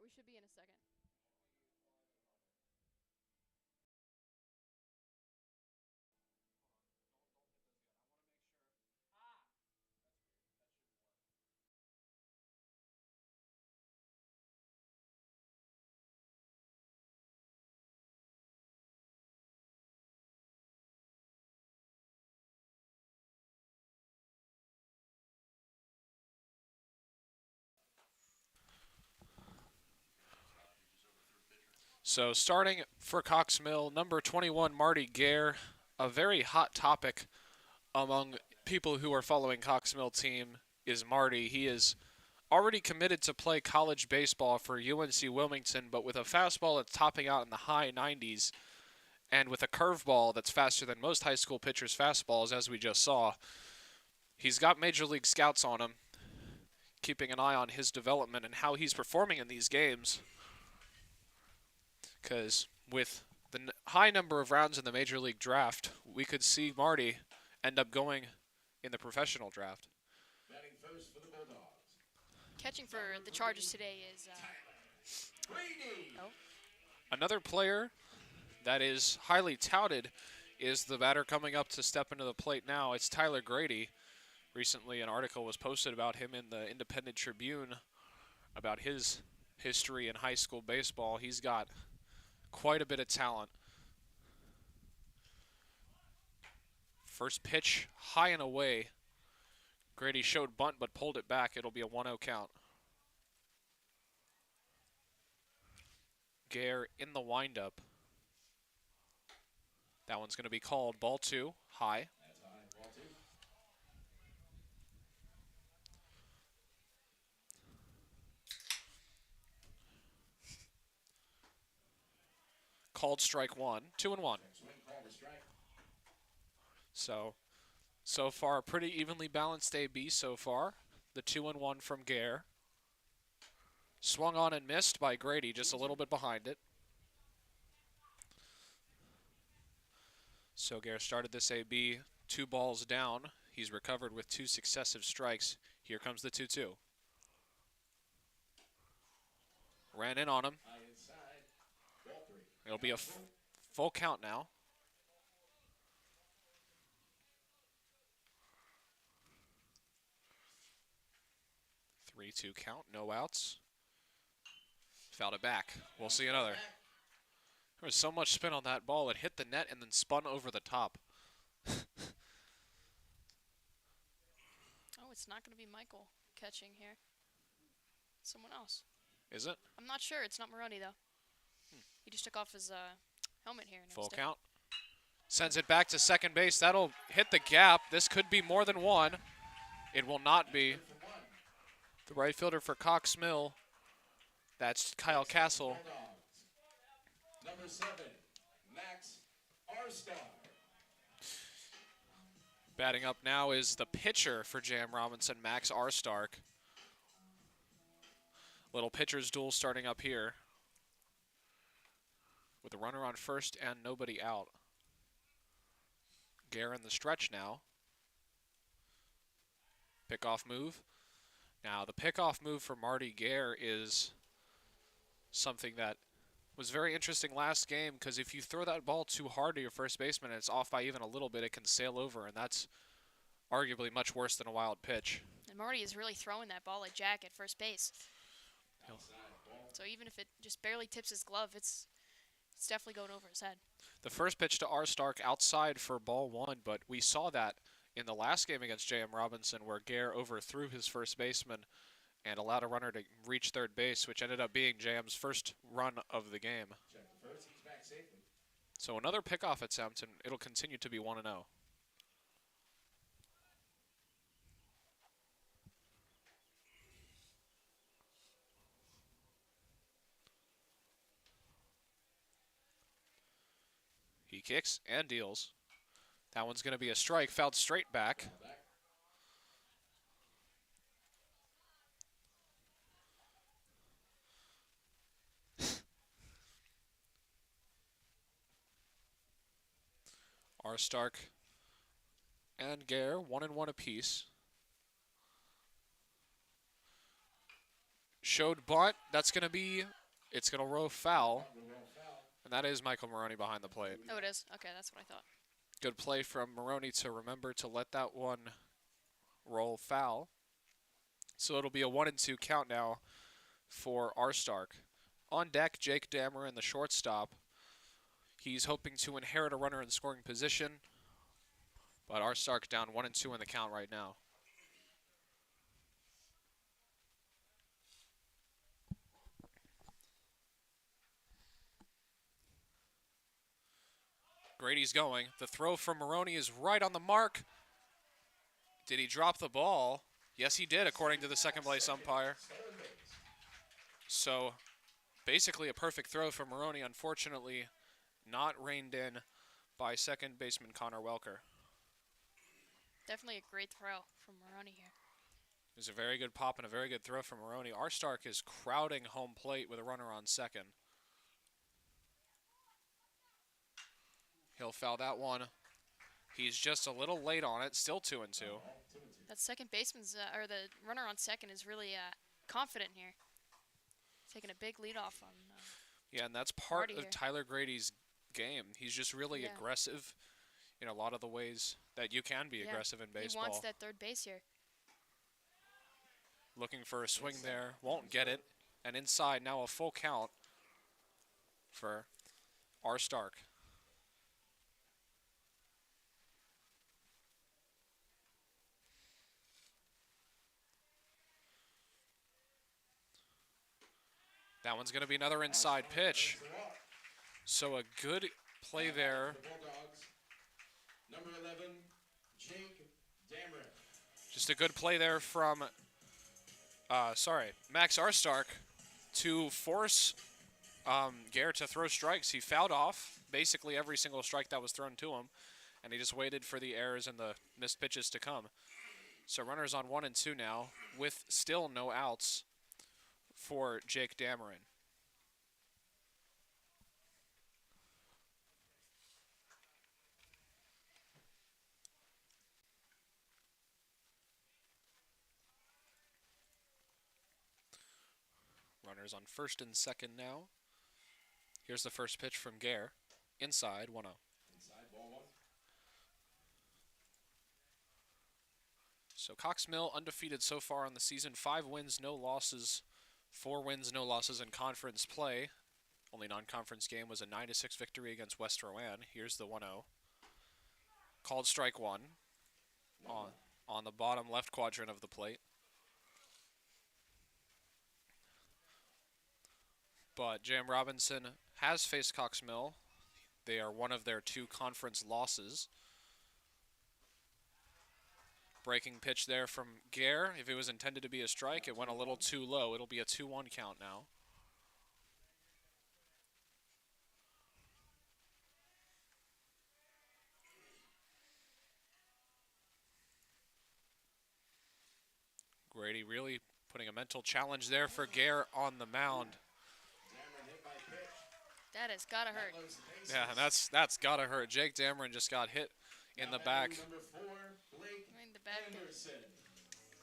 we should be in a second. So starting for Cox Mill, number 21, Marty Gare, a very hot topic among people who are following Cox Mill team is Marty. He is already committed to play college baseball for UNC Wilmington, but with a fastball that's topping out in the high 90s and with a curveball that's faster than most high school pitchers' fastballs, as we just saw, he's got major league scouts on him, keeping an eye on his development and how he's performing in these games. Because with the high number of rounds in the major league draft, we could see Marty end up going in the professional draft. Batting first for the Bulldogs. Catching for the Chargers today is Another player that is highly touted is the batter coming up to step into the plate now. It's Tyler Grady. Recently, an article was posted about him in the Independent Tribune about his history in high school baseball. He's got quite a bit of talent. First pitch, high and away. Grady showed bunt but pulled it back. It'll be a 1-0 count. Gare in the windup. That one's going to be called ball 2, high. That's high, ball 2. Called strike 1, 2-1. Swing call to strike. So far, a pretty evenly balanced AB so far. The 2-1 from Gare. Swung on and missed by Grady, just a little bit behind it. So Gare started this AB 2 balls down. He's recovered with 2 successive strikes. Here comes the 2-2. Ran in on him. High inside, ball 3. It'll be a full count now. 3-2 count, no outs. Fouled it back. We'll see another. There was so much spin on that ball. It hit the net and then spun over the top. Oh, it's not going to be Michael catching here. Someone else. Is it? I'm not sure. It's not Maroney, though. He just took off his helmet here. And Full count. Sends it back to second base. That'll hit the gap. This could be more than one. It will not be. The right fielder for Cox Mill. That's Kyle Castle. Number 7, Max R-Star. Batting up now is the pitcher for Jam Robinson, Max R-Stark. Little pitcher's duel starting up here. With a runner on first and nobody out. Gare in the stretch now. Pickoff move. Now, the pickoff move for Marty Gare is something that was very interesting last game because if you throw that ball too hard to your first baseman and it's off by even a little bit, it can sail over, and that's arguably much worse than a wild pitch. And Marty is really throwing that ball like Jack at first base. So even if it just barely tips his glove, it's definitely going over his head. The first pitch to R. Stark outside for ball 1, but we saw that in the last game against J.M. Robinson where Gare overthrew his first baseman and allowed a runner to reach third base, which ended up being J.M.'s first run of the game. Check the first, he's back safely. So another pickoff attempt, and it'll continue to be 1-0. He kicks and deals. That one's going to be a strike, fouled straight back. R. Stark and Gare, 1-1 apiece. showed bunt. That's going to be, it's going to roll foul. Will roll foul. And that is Michael Maroney behind the plate. Oh, it is? Okay, that's what I thought. Good play from Maroney to remember to let that one roll foul. So it'll be a 1-2 count now for R. Stark. On deck, Jake Dameron, the shortstop. He's hoping to inherit a runner in scoring position, but R. Stark down 1-2 in the count right now. Grady's going. The throw from Maroney is right on the mark. Did he drop the ball? Yes, he did, according to the second place umpire. So basically a perfect throw from Maroney. Unfortunately, not reined in by second baseman Connor Welker. Definitely a great throw from Maroney here. It was a very good pop and a very good throw from Maroney. R. Stark is crowding home plate with a runner on second. He'll foul that one. He's just a little late on it. Still 2-2. That second baseman's, or the runner on second is really confident here. Taking a big lead off on. Yeah, and that's part Marty of here. Tyler Grady's game. He's just really Yeah. aggressive in a lot of the ways that you can be Yeah, aggressive in He baseball. wants that third base here. Looking for a swing there. Won't get it. And inside now a full count for R. Stark. That one's going to be another inside pitch. So a good play there. The Bulldogs. Number 11, Jake Dameron. Just a good play there from, Max R. Stark to force Gare to throw strikes. He fouled off basically every single strike that was thrown to him, and he just waited for the errors and the missed pitches to come. So runners on 1-2 now with still no outs for Jake Dameron. Runners on first and second now. Here's the first pitch from Gare. Inside, 1-0. Inside, ball one. So Cox Mill undefeated so far on the season. 5 wins, no losses. 4 wins, no losses in conference play. Only non-conference game was a 9-6 victory against West Rowan. Here's the 1-0. Called strike one on the bottom left quadrant of the plate. But J.M. Robinson has faced Cox Mill. They are one of their 2 conference losses. Breaking pitch there from Gare. If it was intended to be a strike, it went a little too low. It'll be a 2-1 count now. Grady really putting a mental challenge there for Gare on the mound. Dameron hit by pitch. That has got to hurt. That loads the bases. Yeah, that's gotta hurt. Jake Dameron just got hit in the Now back. batting number 4, Blake I mean, the back. Anderson.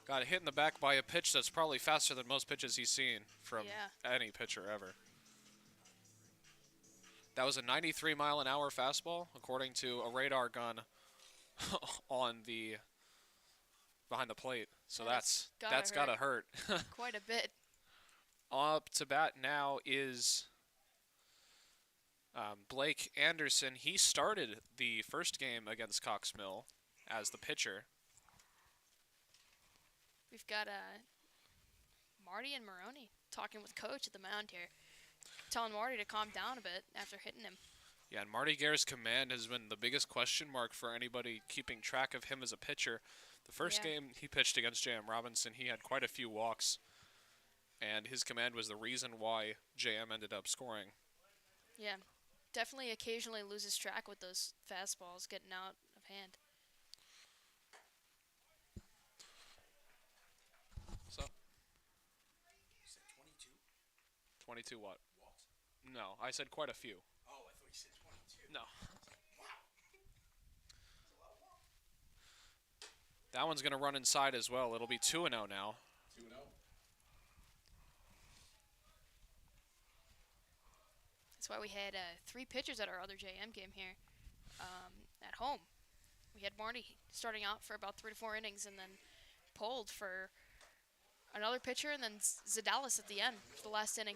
Got hit in the back by a pitch that's probably faster than most pitches he's seen from any pitcher ever. That was a 93-mile-an-hour fastball, according to a radar gun on the behind the plate. So that's gotta hurt. Quite a bit. Up to bat now is Blake Anderson. He started the first game against Cox Mill as the pitcher. We've got Marty and Maroney talking with Coach at the mound here, telling Marty to calm down a bit after hitting him. Yeah, and Marty Gare's command has been the biggest question mark for anybody keeping track of him as a pitcher. The first game he pitched against J.M. Robinson, he had quite a few walks, and his command was the reason why J.M. ended up scoring. Yeah, definitely occasionally loses track with those fastballs getting out of hand. So, You said 22 22 what? walks. No, I said quite a few. Oh, I thought you said 22. No. Wow. That's a lot of walks. That one's going to run inside as well. It'll be 2-0 now. 2-0. That's why we had 3 pitchers at our other JM game here at home. We had Marty starting out for about 3 to 4 innings and then pulled for another pitcher and then Zadalis at the end for the last inning.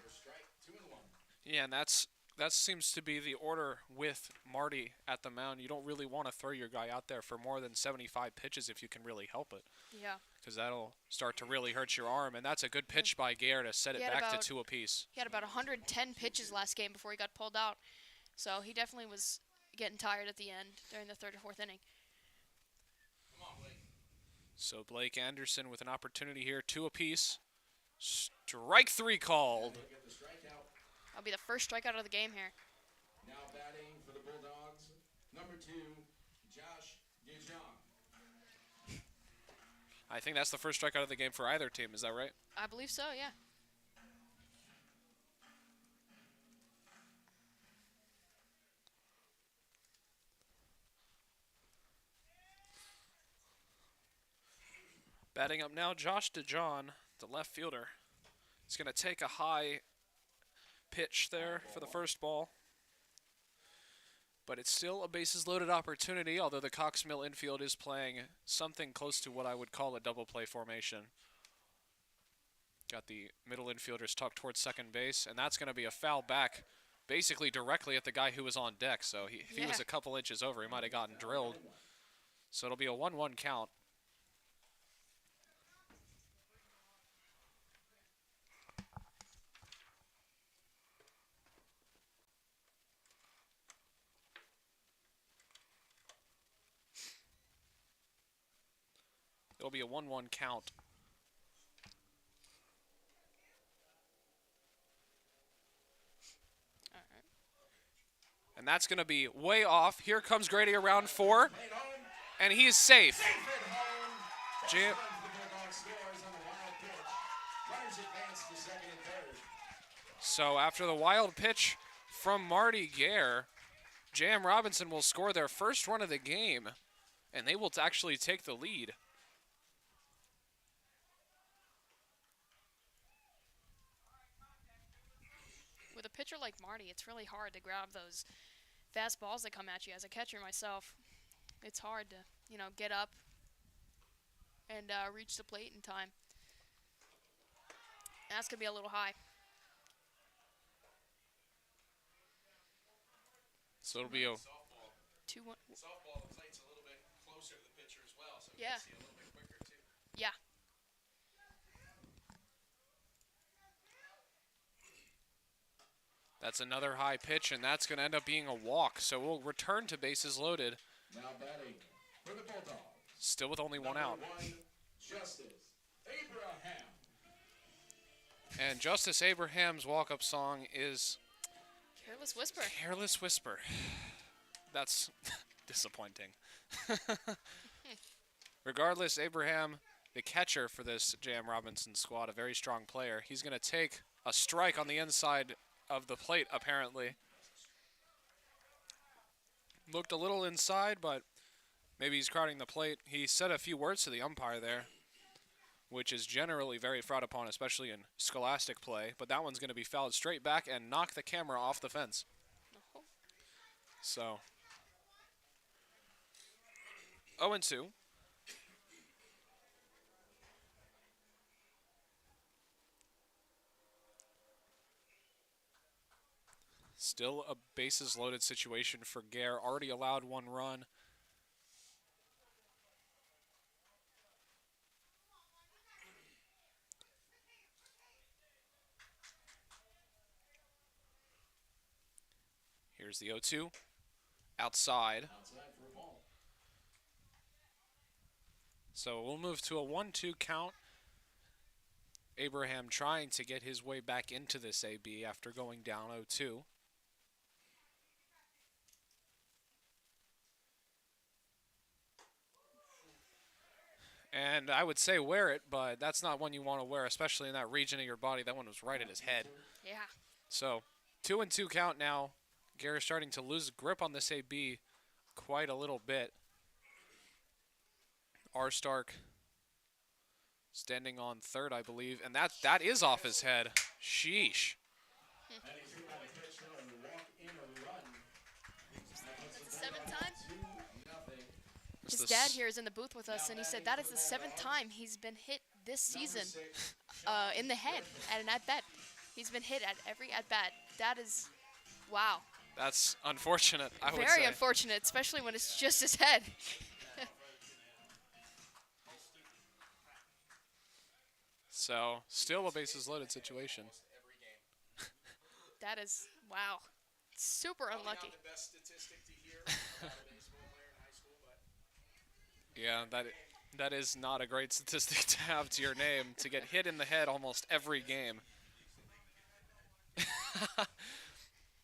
Yeah, and that seems to be the order with Marty at the mound. You don't really want to throw your guy out there for more than 75 pitches if you can really help it. Yeah. Because that'll start to really hurt your arm. And that's a good pitch by Gare to set it back to 2 apiece. He had about 110 pitches last game before he got pulled out. So he definitely was getting tired at the end during the 3rd or 4th inning. So Blake Anderson with an opportunity here, 2 apiece. Strike 3 called. That'll be the first strikeout of the game here. Now batting for the Bulldogs, number 2, Josh Dijon. I think that's the first strikeout of the game for either team. Is that right? I believe so, yeah. Batting up now, Josh Dijon, the left fielder. He's going to take a high pitch there for the first ball. But it's still a bases-loaded opportunity, although the Cox Mill infield is playing something close to what I would call a double play formation. Got the middle infielders tucked towards second base, and that's going to be a foul back basically directly at the guy who was on deck. So if he was a couple inches over, he might have gotten drilled. So it'll be a 1-1 count. It'll be a 1-1 count. All right. And that's going to be way off. Here comes Grady around 4, and he is safe. Jam. So after the wild pitch from Marty Gare, Jam Robinson will score their first run of the game, and they will actually take the lead. With a pitcher like Marty, it's really hard to grab those fast balls that come at you. As a catcher myself, it's hard to, get up and reach the plate in time. That's going to be a little high. So it'll be a 2-1. softball. The plate's a little bit closer to the pitcher as well, so Yeah. can see a little bit quicker too. Yeah. That's another high pitch, and that's going to end up being a walk. So we'll return to bases loaded. Now batting for the Bulldogs. Still with only 1 out. Justice Abraham. And Justice Abraham's walk-up song is Careless Whisper. Careless Whisper. That's disappointing. Regardless, Abraham, the catcher for this Jam Robinson squad, a very strong player. He's going to take a strike on the inside of the plate, apparently. Looked a little inside, but maybe he's crowding the plate. He said a few words to the umpire there, which is generally very frowned upon, especially in scholastic play. But that one's going to be fouled straight back and knock the camera off the fence. So, 0-2. Still a bases-loaded situation for Gare. Already allowed 1 run. Here's the 0-2. Outside. For a ball. So we'll move to a 1-2 count. Abraham trying to get his way back into this AB after going down 0-2. And I would say wear it, but that's not one you want to wear, especially in that region of your body. That one was right at his head. Yeah. So 2-2 count now. Gare starting to lose grip on this AB quite a little bit. R. Stark standing on third, I believe, and that is off his head. Sheesh. And he's hit by the pitch now and walk seventh time? 2-0. It's His the dad s- here is in the booth with us, and he said that is the 7th time he's been hit this season Number 6, in the head at an at-bat. He's been hit at every at-bat. That is, wow. That's unfortunate, I would Very say. unfortunate, especially when it's just his head. So, still a bases loaded situation. Every game. That is, wow. Super Probably unlucky. not the best statistic to hear about a baseball player in high school, but Yeah, that is not a great statistic to have to your name, to get hit in the head almost every game.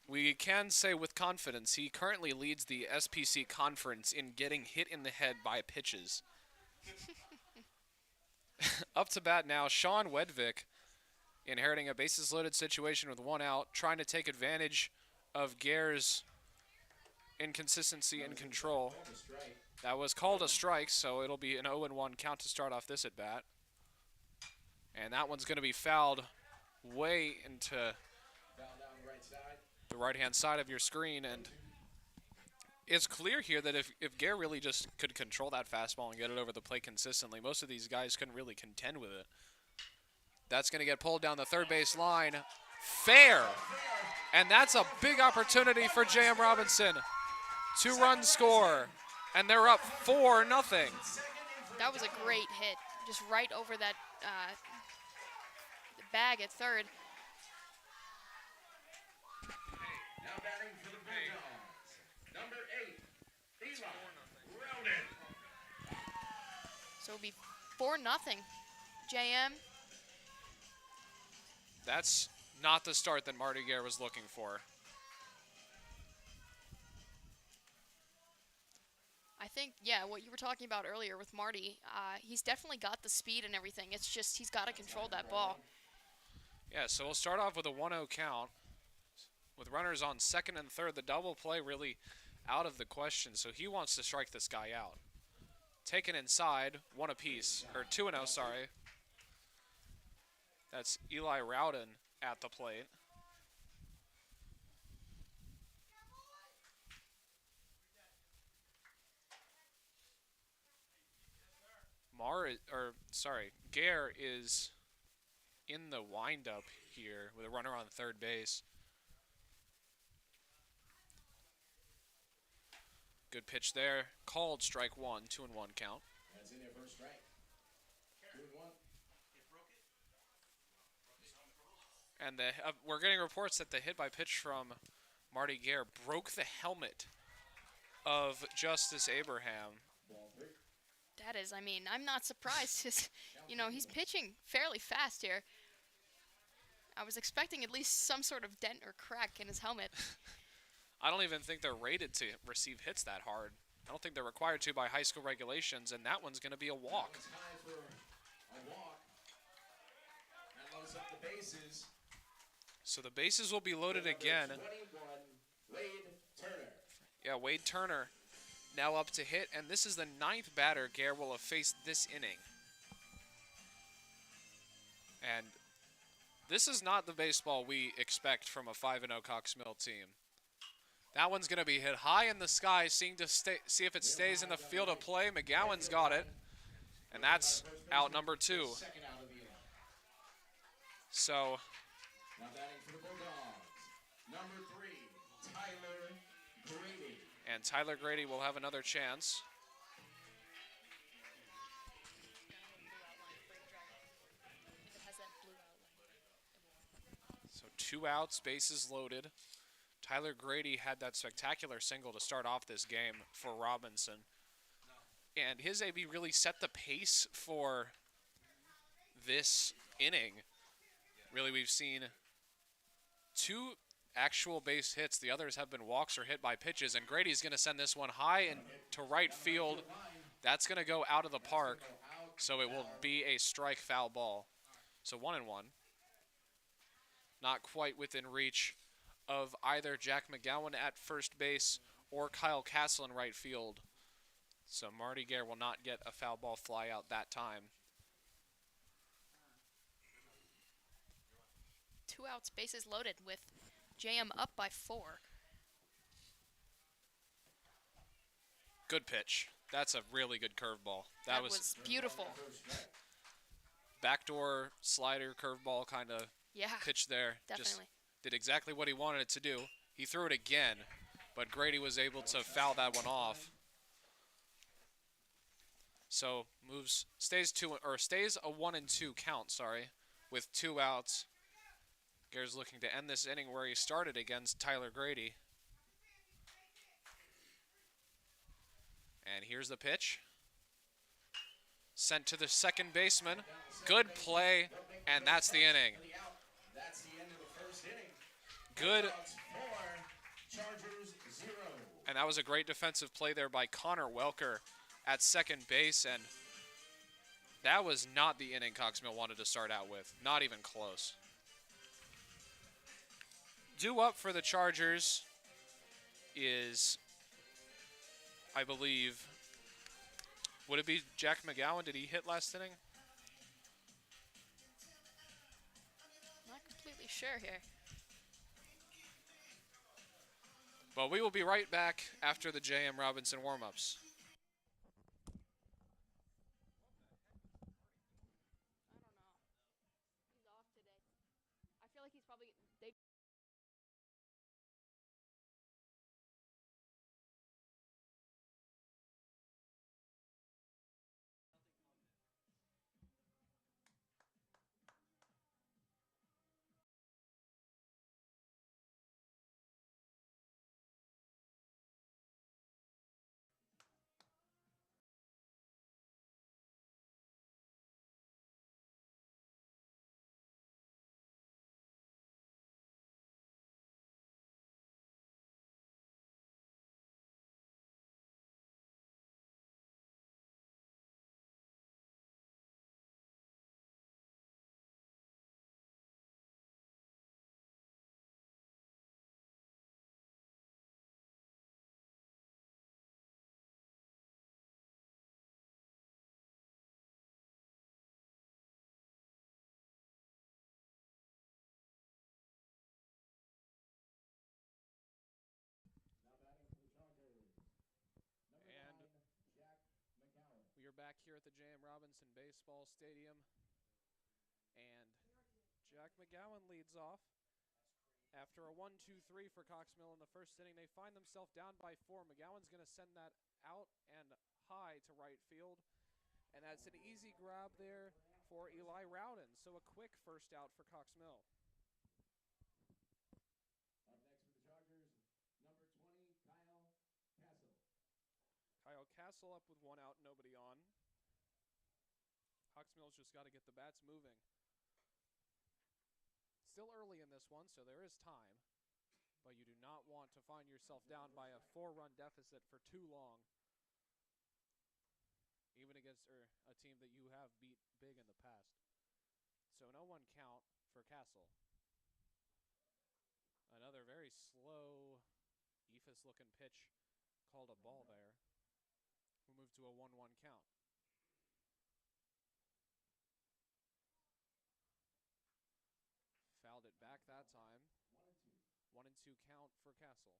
We can say with confidence he currently leads the SPC conference in getting hit in the head by pitches. Up to bat now, Sean Wedvick, inheriting a bases loaded situation with 1 out, trying to take advantage of Gare's inconsistency and control. strike. That was called a strike, so it'll be an 0-1 count to start off this at bat. And that one's going to be fouled way into Foul down the right side. the right-hand side of your screen. And it's clear here that if Gare really just could control that fastball and get it over the plate consistently, most of these guys couldn't really contend with it. That's going to get pulled down the third base line. Fair. And that's a big opportunity for J.M. Robinson. 2-run score. And they're up 4-0. That was a great hit. Just right over that bag at third. Now batting for the Bulldogs. Number 8, Eli Rowden. So it'll be 4-0. JM. That's not the start that Marty Gare was looking for. I think, yeah, what you were talking about earlier with Marty, he's definitely got the speed and everything. It's just he's got to control that ball. Yeah, so we'll start off with a 1-0 count. With runners on second and third, the double play really out of the question, so he wants to strike this guy out. Taken inside, 1 apiece, or 2-0, sorry. That's Eli Rowden at the plate. Gare is in the windup here with a runner on third base. Good pitch there. Called strike 1, 2-1 count. That's in there for a strike. 2-1. And we're getting reports that the hit by pitch from Marty Gare broke the helmet of Justice Abraham. Ball 3. That is, I mean, I'm not surprised. He's pitching fairly fast here. I was expecting at least some sort of dent or crack in his helmet. I don't even think they're rated to receive hits that hard. I don't think they're required to by high school regulations, and that one's going to be a walk. It's high for a walk. That loads up the bases. So the bases will be loaded again. 21, Wade Turner. Yeah, Wade Turner now up to hit, and this is the 9th batter Gare will have faced this inning. And this is not the baseball we expect from a 5-0 Cox Mill team. That one's going to be hit high in the sky, see if it stays in the field of play. McGowan's got it, and that's out number 2. Second out of the inning. So Now batting for the Bulldogs. Number 3, Tyler Grady. and Tyler Grady will have another chance. So 2 outs, bases loaded. Tyler Grady had that spectacular single to start off this game for Robinson. And his AB really set the pace for this inning. Really, we've seen 2 actual base hits. The others have been walks or hit by pitches. And Grady's going to send this one high and to right field. That's going to go out of the park. So it will be a strike foul ball. So 1-1. Not quite within reach of either Jack McGowan at first base or Kyle Castle in right field. So Marty Gare will not get a foul ball fly out that time. 2 outs, bases loaded with JM up by 4. Good pitch. That's a really good curveball. That was beautiful. Backdoor slider curveball kind of Yeah, pitch there. Just definitely. did exactly what he wanted it to do. He threw it again, but Grady was able to foul that one off. So stays a 1-2 count, with 2 outs. Gare's looking to end this inning where he started against Tyler Grady. And here's the pitch. Sent to the second baseman. Good play, and that's the inning. That's the end of the first inning. Good. Bulldogs 4, Chargers 0. And that was a great defensive play there by Connor Welker at second base, and that was not the inning Cox Mill wanted to start out with. Not even close. Due up for the Chargers is, I believe, would it be Jack McGowan? Did he hit last inning? Not completely sure here. But we will be right back after the J.M. Robinson warm-ups. I don't know. He's off today. I feel like he's probably. Now batting for the Chargers. Number And 9, Jack McGowan. we are back here at the J.M. Robinson Baseball Stadium. And Jack McGowan leads off. After a 1-2-3 for Cox Mill in the first inning, they find themselves down by 4. McGowan's going to send that out and high to right field. And that's an easy grab there for Eli Rowden. So a quick first out for Cox Mill. Up next for the Chargers, number 20, Kyle Castle. Kyle Castle up with 1 out, nobody on. Cox Mill's just got to get the bats moving. Still early in this one, so there is time. But you do not want to find yourself down by a 4-run deficit for too long. Even against a team that you have beat big in the past. So no 1 count for Castle. Another very slow, eephus-looking pitch called a ball there. We'll move to a 1-1 count. Fouled it back that time. 1-2 count for Castle.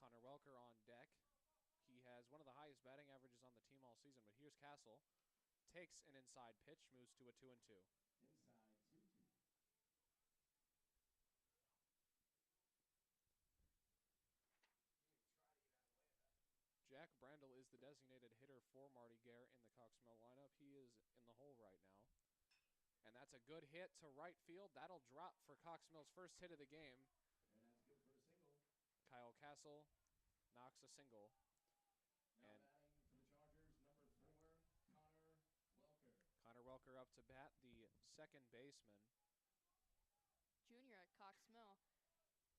Connor Welker on deck. He has one of the highest batting averages on the team all season, but here's Castle. Takes an inside pitch, moves to a 2-2. Inside 2-2. Jack Brandel is the designated hitter for Marty Gare in the Cox Mill lineup. He is in the hole right now. And that's a good hit to right field. That'll drop for Cox Mill's first hit of the game. And that's good for a single. Kyle Castle knocks a single. Now And batting for the Chargers, number 4, Connor Welker. Connor Welker up to bat, the second baseman. Junior at Cox Mill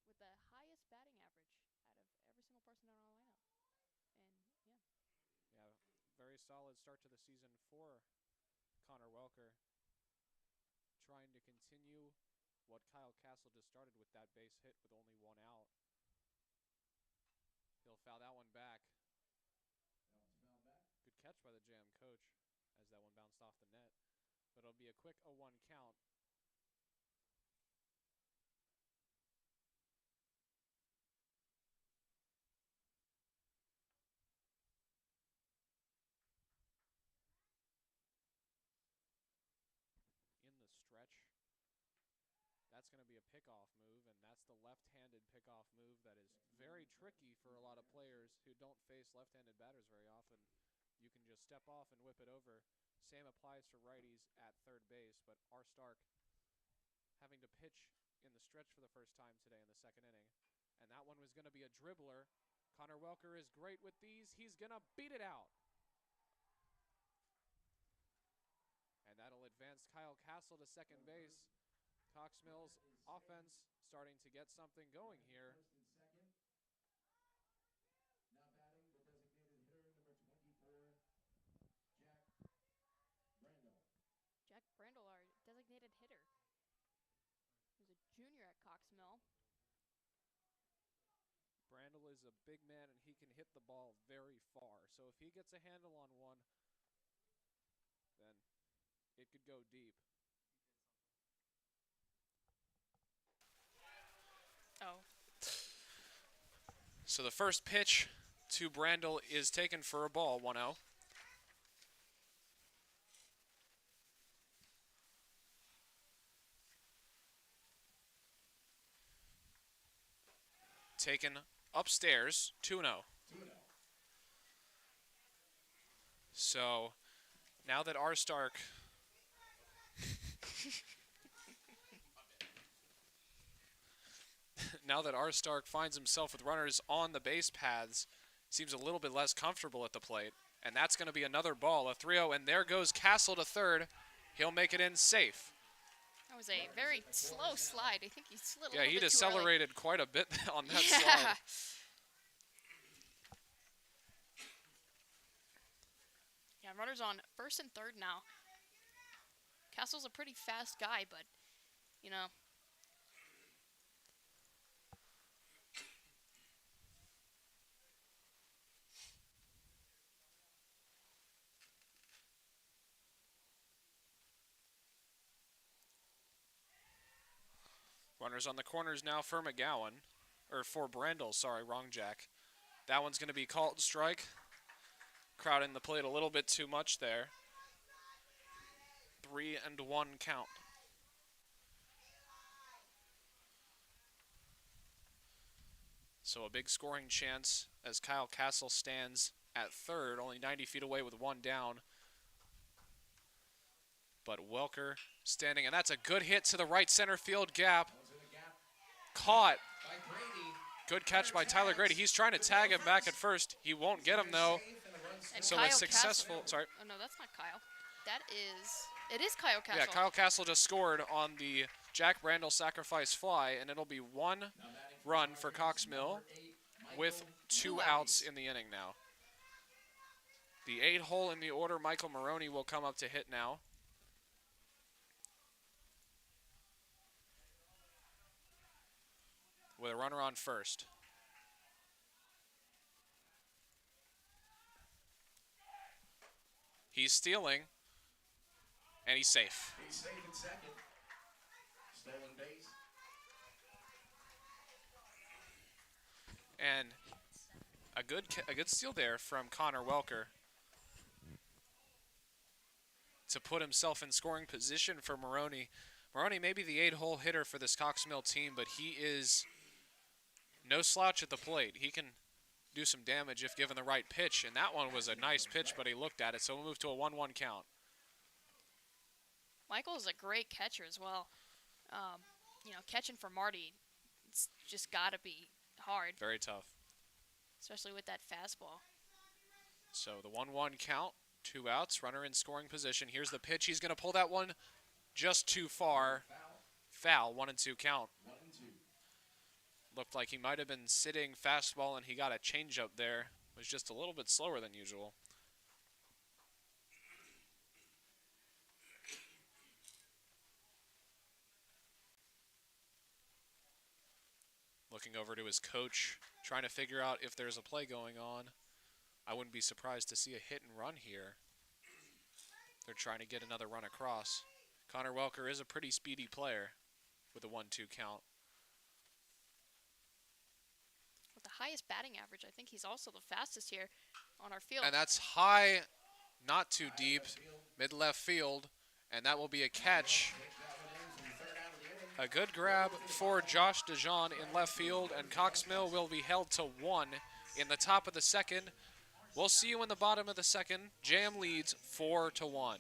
with the highest batting average out of every single person in our lineup. And yeah. Yeah, very solid start to the season for Connor Welker. Trying to continue what Kyle Castle just started with that base hit with only 1 out. He'll foul that one back. That one's fouled back. Good catch by the JM coach as that one bounced off the net. but it'll be a quick 0-1 count. In the stretch, that's going to be a pickoff move, and that's the left-handed pickoff move that is very tricky for a lot of players who don't face left-handed batters very often. You can just step off and whip it over. Same applies for righties at third base, but R. Stark having to pitch in the stretch for the first time today in the second inning. And that one was going to be a dribbler. Connor Welker is great with these. He's going to beat it out. And that'll advance Kyle Castle to second base. Cox Mill's offense starting to get something going here. First and second. Now batting the designated hitter, number 24, Jack Brandel. Jack Brandel, our designated hitter. He was a junior at Cox Mill. Brandel is a big man, and he can hit the ball very far. So if he gets a handle on one, then it could go deep. Oh. So the first pitch to Brandel is taken for a ball, 1-0. Taken upstairs, 2-0. 2-0. So now that R. Stark now that R. Stark finds himself with runners on the base paths, seems a little bit less comfortable at the plate. And that's going to be another ball, a 3-0, and there goes Castle to third. He'll make it in safe. That was a very slow slide. I think he slid a Yeah, little he bit decelerated quite a bit on that too early. Yeah. slide. Yeah, runners on first and third now. Castle's a pretty fast guy, but, you know. Runners on the corners now for McGowan. Or for Brandel, sorry, wrong Jack. That one's going to be called strike. Crowding the plate a little bit too much there. 3-1 count. So a big scoring chance as Kyle Castle stands at third, only 90 feet away with one down. But Welker standing, and that's a good hit to the right center field gap. Caught. By Grady. Good catch by Tyler Grady. He's trying to tag him back at first. He won't get him, though. And So Kyle it's successful. Castle. Sorry. Oh, no, that's not Kyle. It is Kyle Castle. Yeah, Kyle Castle just scored on the Jack Brandel sacrifice fly, and it'll be one run for Cox Mill with 2 outs in the inning now. The 8 hole in the order, Michael Maroney will come up to hit now. With a runner on first. He's stealing, and he's safe. He's safe at second. Stolen base. And a good steal there from Connor Welker to put himself in scoring position for Maroney. Maroney may be the 8-hole hitter for this Cox Mill team, but he is no slouch at the plate. He can do some damage if given the right pitch, and that one was a nice pitch, but he looked at it, so we'll move to a 1-1 count. Michael is a great catcher as well. You know, catching for Marty, it's just got to be hard, Very tough. especially with that fastball. So the 1-1 count, 2 outs, runner in scoring position. Here's the pitch. He's going to pull that one just too far. Foul, 1-2 count. 1-2. Looked like he might have been sitting fastball, and he got a changeup there. It was just a little bit slower than usual. Looking over to his coach, trying to figure out if there's a play going on. I wouldn't be surprised to see a hit and run here. They're trying to get another run across. Connor Welker is a pretty speedy player with a 1-2 count. With the highest batting average, I think he's also the fastest here on our field. And that's high, not too deep, mid-left field, and that will be a catch. A good grab for Josh DeJean in left field, and Cox Mill will be held to 1 in the top of the second. We'll see you in the bottom of the second. JM leads 4-1.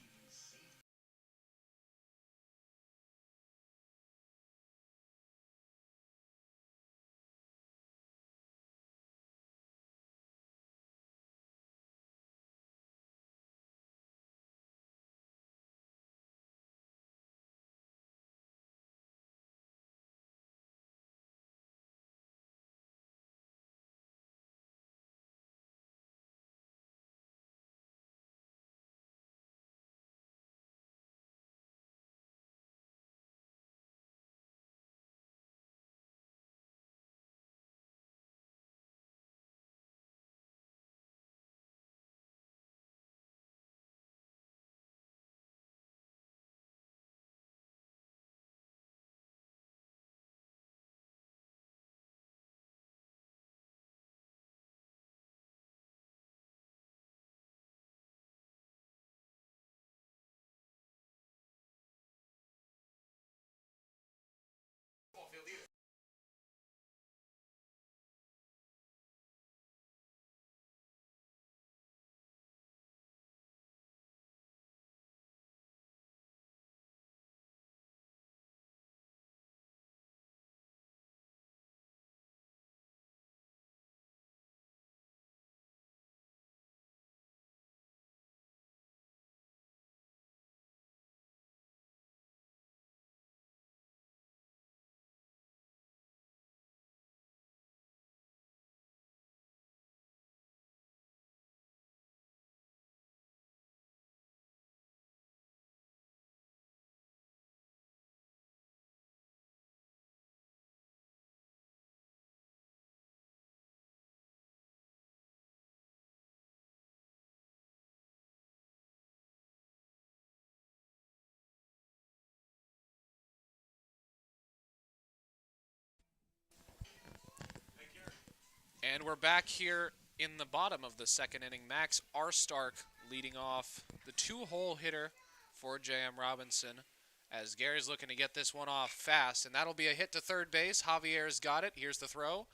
And we're back here in the bottom of the second inning. Max Arstark leading off, the 2-hole hitter for J.M. Robinson, as Gary's looking to get this one off fast, and that'll be a hit to third base. Javier's got it. Here's the throw.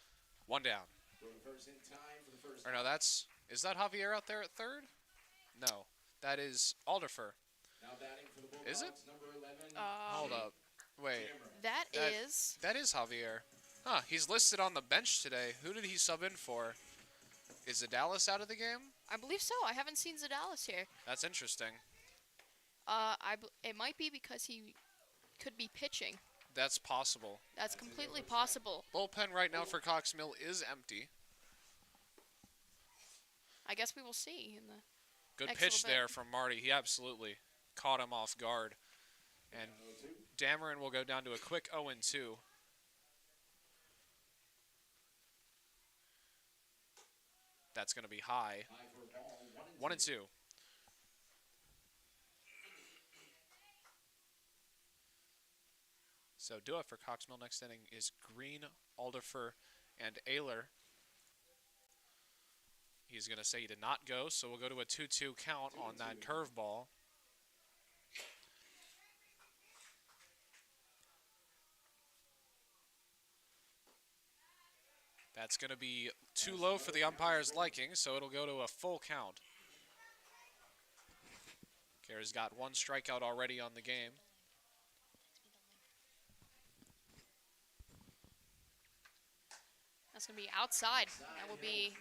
1 down. Or no, is that Javier out there at third? No, that is Alderfer. Is it? Hold up. Wait. That is Javier. Huh, he's listed on the bench today. Who did he sub in for? Is Zadalis out of the game? I believe so. I haven't seen Zadalis here. That's interesting. It might be because he could be pitching. That's possible. That's completely possible. Bullpen right now for Cox Mill is empty. I guess we will see in the Good next pitch little there bit. from Marty. He absolutely caught him off guard. And Dameron will go down to a quick 0-2. That's going to be high. 1-2. So do it for Cox Mill next inning is Green, Alderfer, and Ayler. He's going to say he did not go, so we'll go to a 2-2 count on that curveball. That's going to be too low for the umpire's liking, so it'll go to a full count. Gary's got 1 strikeout already on the game. That's going to be outside. That will be...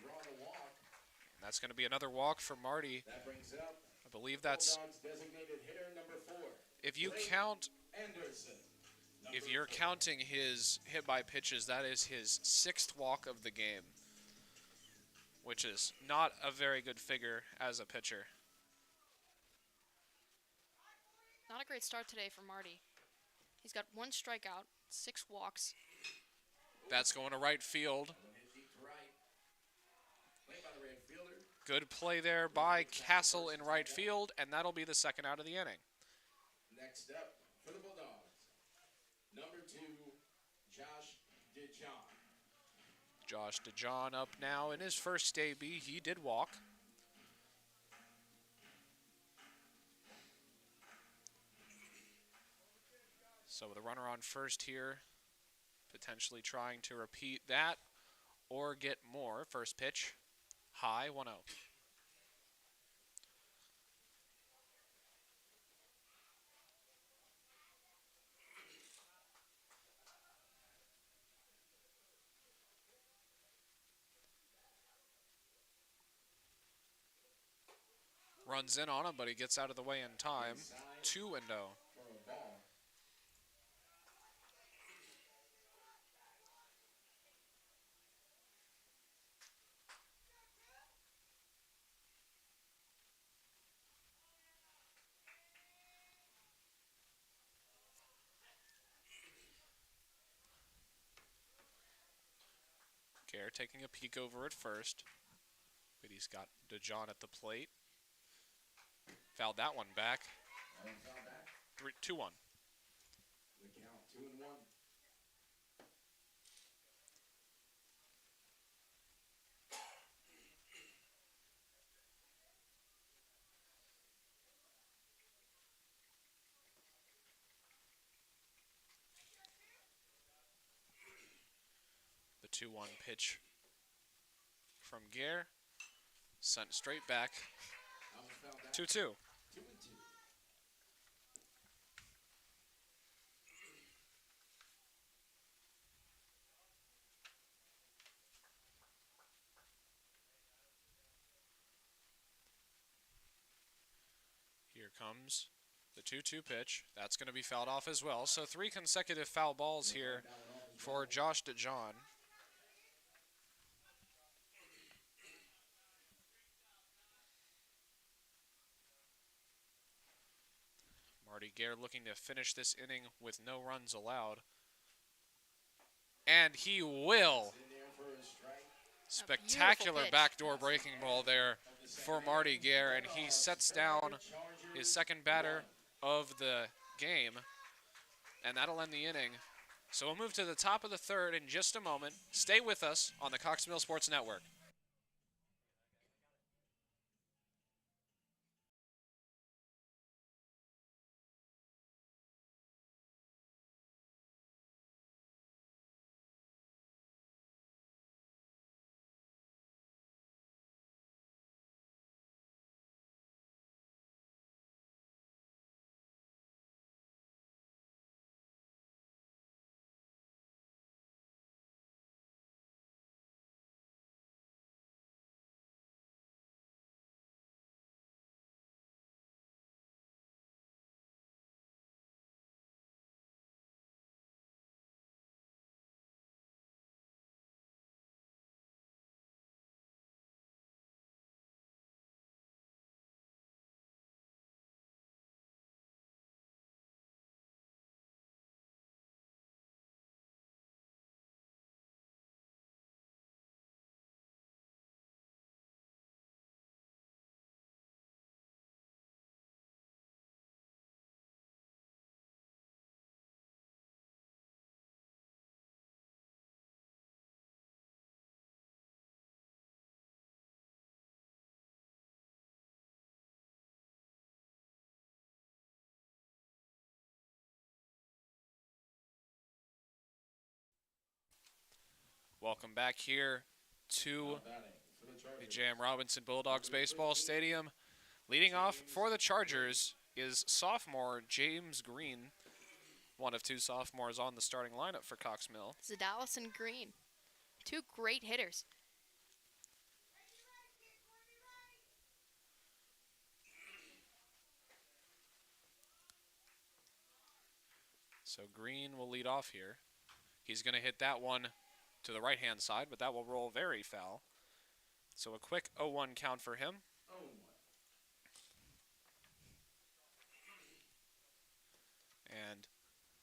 That's going to be another walk for Marty. I believe that's... If you count... If you're counting his hit by pitches, that is his 6th walk of the game, which is not a very good figure as a pitcher. Not a great start today for Marty. He's got 1 strikeout, 6 walks. That's going to right field. Good play there by Castle in right field, and that'll be the second out of the inning. Next up for the Bulldogs, number 2, Josh DeJohn. Josh DeJohn up now in his first debut. He did walk. So with a runner on first here, potentially trying to repeat that or get more. First pitch, high, 1-0. Runs in on him, but he gets out of the way in time. Inside 2-0. for a ball. Gare taking a peek over at first, but he's got DeJohn at the plate. Fouled that one back. One foul back. 2-1. The count 2-1. The 2-1 pitch from Gare. Sent straight back. That was foul back. 2-2. 2-2. Here comes the 2-2 pitch. That's going to be fouled off as well. So 3 consecutive foul balls here for Josh DeJohn. Marty Gare looking to finish this inning with no runs allowed. And he will. In there for a strike. Spectacular pitch. backdoor breaking ball there for Marty Gare, and he sets down his second batter of the game, and that'll end the inning. So we'll move to the top of the third in just a moment. Stay with us on the Cox Mill Sports Network. Welcome back here to Batting for the the Chargers. J.M. Robinson Bulldogs Baseball Stadium. Leading off for the Chargers is sophomore James Green, one of 2 sophomores on the starting lineup for Cox Mill. Zadalis and Green. 2 great hitters. So Green will lead off here. He's going to hit that one to the right-hand side, but that will roll very foul. So a quick 0-1 count for him. 0-1. And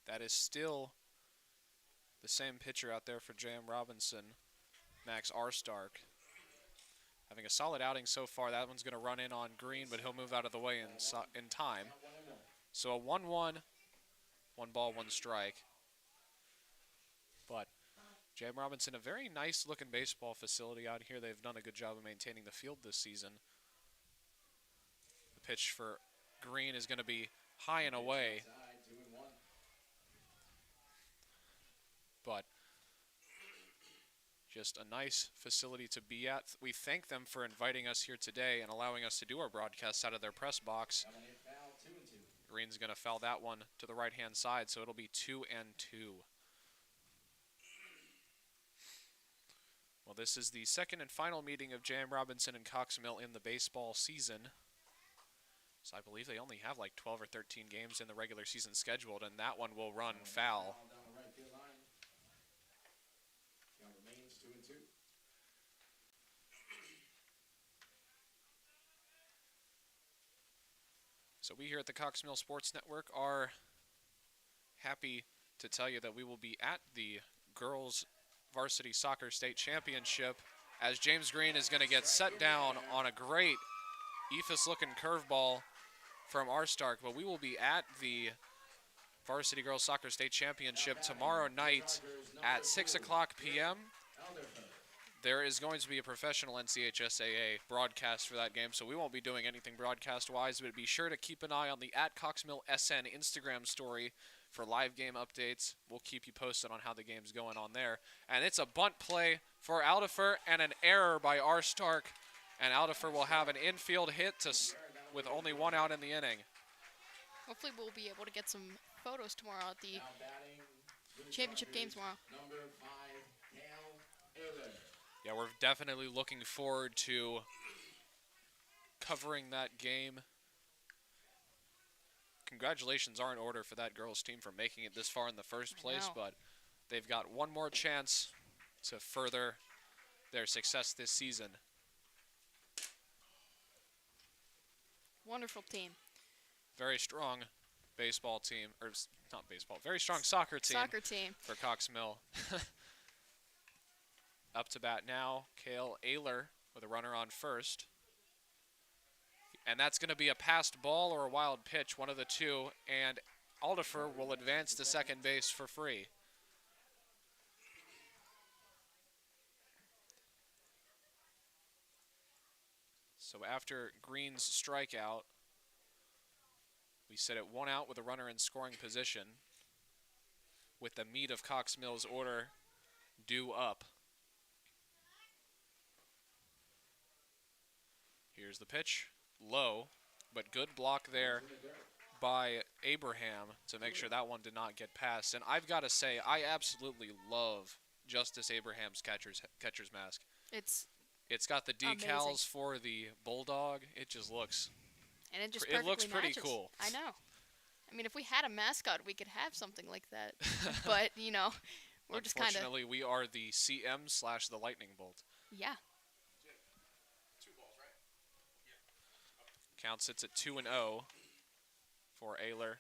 that is still the same pitcher out there for J.M. Robinson, Max Arstark. having a solid outing so far. That one's going to run in on Green, but he'll move out of the way in time. So a 1-1, 1 ball, 1 strike. But J.M. Robinson, a very nice looking baseball facility out here. They've done a good job of maintaining the field this season. The pitch for Green is going to be high and away. But just a nice facility to be at. We thank them for inviting us here today and allowing us to do our broadcast out of their press box. Green's going to foul that one to the right-hand side, so it'll be 2-2. Well, this is the second and final meeting of J.M. Robinson and Cox Mill in the baseball season. So I believe they only have like 12 or 13 games in the regular season scheduled, and that one will run foul. Remains 2-2. So we here at the Cox Mill Sports Network are happy to tell you that we will be at the girls varsity soccer state championship as James Green is going to get set down on a great Ephus looking curveball from Stark. But we will be at the varsity girls soccer state championship tomorrow night at 6 o'clock p.m. There is going to be a professional NCHSAA broadcast for that game, so we won't be doing anything broadcast-wise, but be sure to keep an eye on the @CoxMillSN Instagram story for live game updates. We'll keep you posted on how the game's going on there. And it's a bunt play for Aldifer and an error by Stark, and Aldifer will have an infield hit with only 1 out in the inning. Hopefully we'll be able to get some photos tomorrow at the championship game tomorrow. Number 5, Dale Ayler. Yeah, we're definitely looking forward to covering that game. Congratulations are in order for that girls team for making it this far in the first place, but they've got one more chance to further their success this season. Wonderful team. Very strong baseball team, or not baseball, very strong soccer team. Soccer team. For Cox Mill. Up to bat now, Kale Ayler with a runner on first. And that's going to be a passed ball or a wild pitch, one of the two, and Aldifer will advance to second base for free. So after Green's strikeout, we sit at 1 out with a runner in scoring position with the meat of Cox Mill's order due up. Here's the pitch, low, but good block there by Abraham to make sure that one did not get past. And I've got to say, I absolutely love Justice Abraham's catcher's mask. It's got the decals amazing for the Bulldog. It just looks, and it just it looks pretty matches. cool. I know. I mean, if we had a mascot, we could have something like that. But, you know, we're just kind of... Unfortunately, we are the CM/the Lightning Bolt. Yeah. Count sits at 2-0 for Ayler.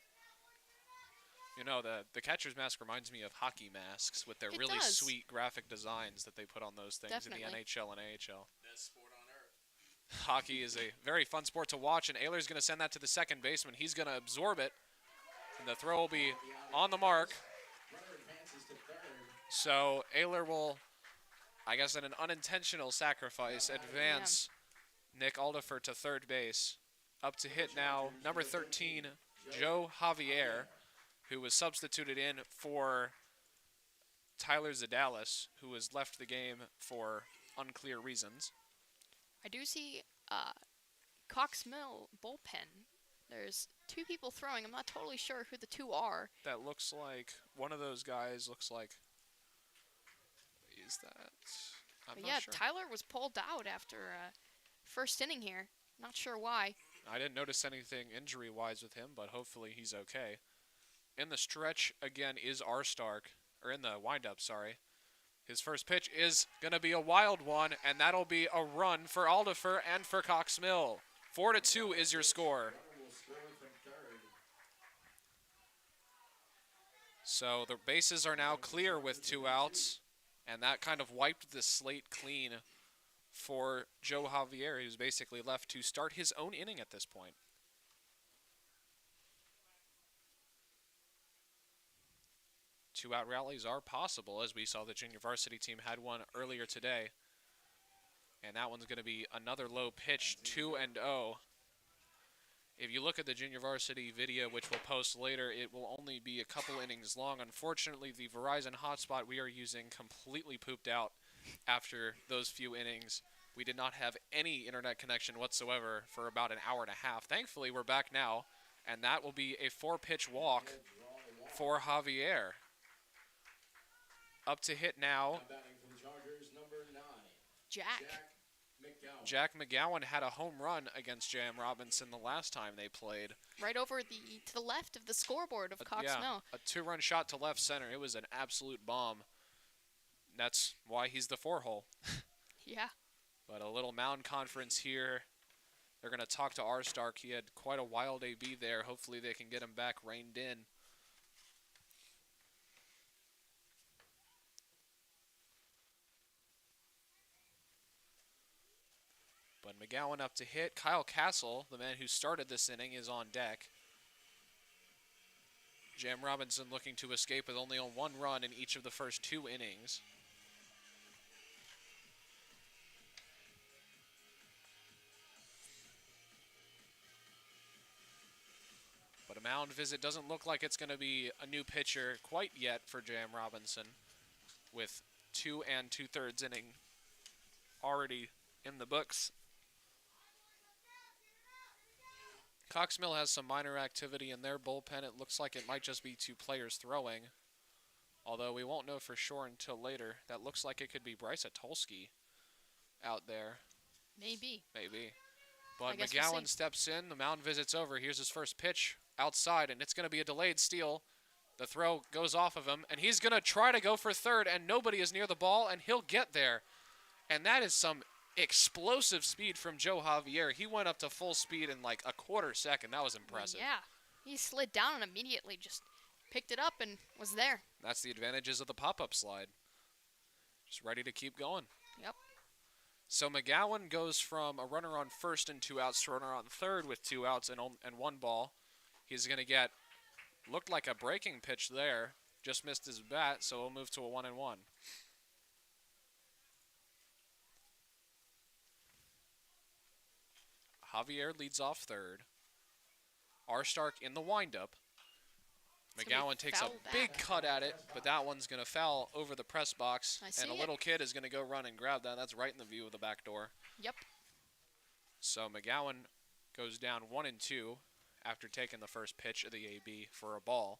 You know, the catcher's mask reminds me of hockey masks with their really sweet graphic designs that they put on those things in the NHL and AHL. Best sport on earth. Hockey is a very fun sport to watch, and Ayler's going to send that to the second baseman. He's going to absorb it, and the throw will be on the mark. So Ayler will, I guess in an unintentional sacrifice, advance Nick Aldifer to third base. Up to hit now, number 13, Joe Javier, who was substituted in for Tyler Zadalis, who has left the game for unclear reasons. I do see Cox Mill bullpen. There's 2 people throwing. I'm not totally sure who the 2 are. That looks like one of those guys looks like, is that? I'm not sure. Tyler was pulled out after first inning here. Not sure why. I didn't notice anything injury-wise with him, but hopefully he's okay. In the stretch, again, is Stark, or in the windup, sorry. His first pitch is going to be a wild one, and that'll be a run for Aldifer and for Cox Mill. 4-2 is your score. So the bases are now clear with 2 outs, and that kind of wiped the slate clean for Joe Javier, who's basically left to start his own inning at this point. Two-out rallies are possible, as we saw the junior varsity team had one earlier today. And that one's going to be another low pitch, 2-0. If you look at the junior varsity video, which we'll post later, it will only be a couple innings long. Unfortunately, the Verizon hotspot we are using completely pooped out after those few innings. We did not have any internet connection whatsoever for about an hour and a half. Thankfully, we're back now, and that will be a 4-pitch walk for Javier. Up to hit now. Batting for the Chargers, number 9. Jack. McGowan. Jack McGowan had a home run against J.M. Robinson the last time they played. Right over to the left of the scoreboard of Cox Mill. A 2-run shot to left center. It was an absolute bomb. That's why he's the 4-hole. Yeah. But a little mound conference here. They're going to talk to R. Stark. He had quite a wild AB there. Hopefully they can get him back reined in. But McGowan up to hit. Kyle Castle, the man who started this inning, is on deck. J.M. Robinson looking to escape with only on 1 run in each of the first 2 innings. But a mound visit doesn't look like it's going to be a new pitcher quite yet for J.M. Robinson, with 2 2/3 inning already in the books. Cox Mill has some minor activity in their bullpen. It looks like it might just be 2 players throwing, although we won't know for sure until later. That looks like it could be Bryce Atolsky out there. Maybe. But I guess we'll McGowan see. steps in. The mound visit's over. Here's his first pitch outside, and it's going to be a delayed steal. The throw goes off of him, and he's going to try to go for third, and nobody is near the ball, and he'll get there. And that is some explosive speed from Joe Javier. He went up to full speed in like a quarter second. That was impressive. Yeah. He slid down and immediately just picked it up and was there. That's the advantages of the pop-up slide. Just ready to keep going. Yep. So McGowan goes from a runner on first and 2 outs to a runner on third with 2 outs and 1 ball. He's going to get, looked like a breaking pitch there. Just missed his bat, so we'll move to a 1-1. Javier leads off third. R. Stark in the windup. It's gonna McGowan be takes a foul big back. cut at it, but that one's going to foul over the press box. I see And a it. little kid is going to go run and grab that. That's right in the view of the back door. Yep. So McGowan goes down 1-2 after taking the first pitch of the AB for a ball.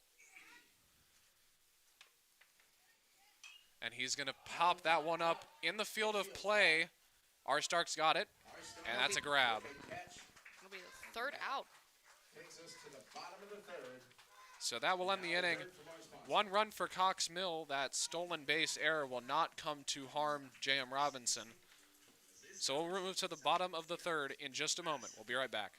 And he's going to pop that one up in the field of play. R. Stark's got it, and that's a grab. It'll be the 3rd out. Takes us to the bottom of the 3rd. So that will end the inning. 1 run for Cox Mill. That stolen base error will not come to harm J.M. Robinson. So we'll move to the bottom of the 3rd in just a moment. We'll be right back.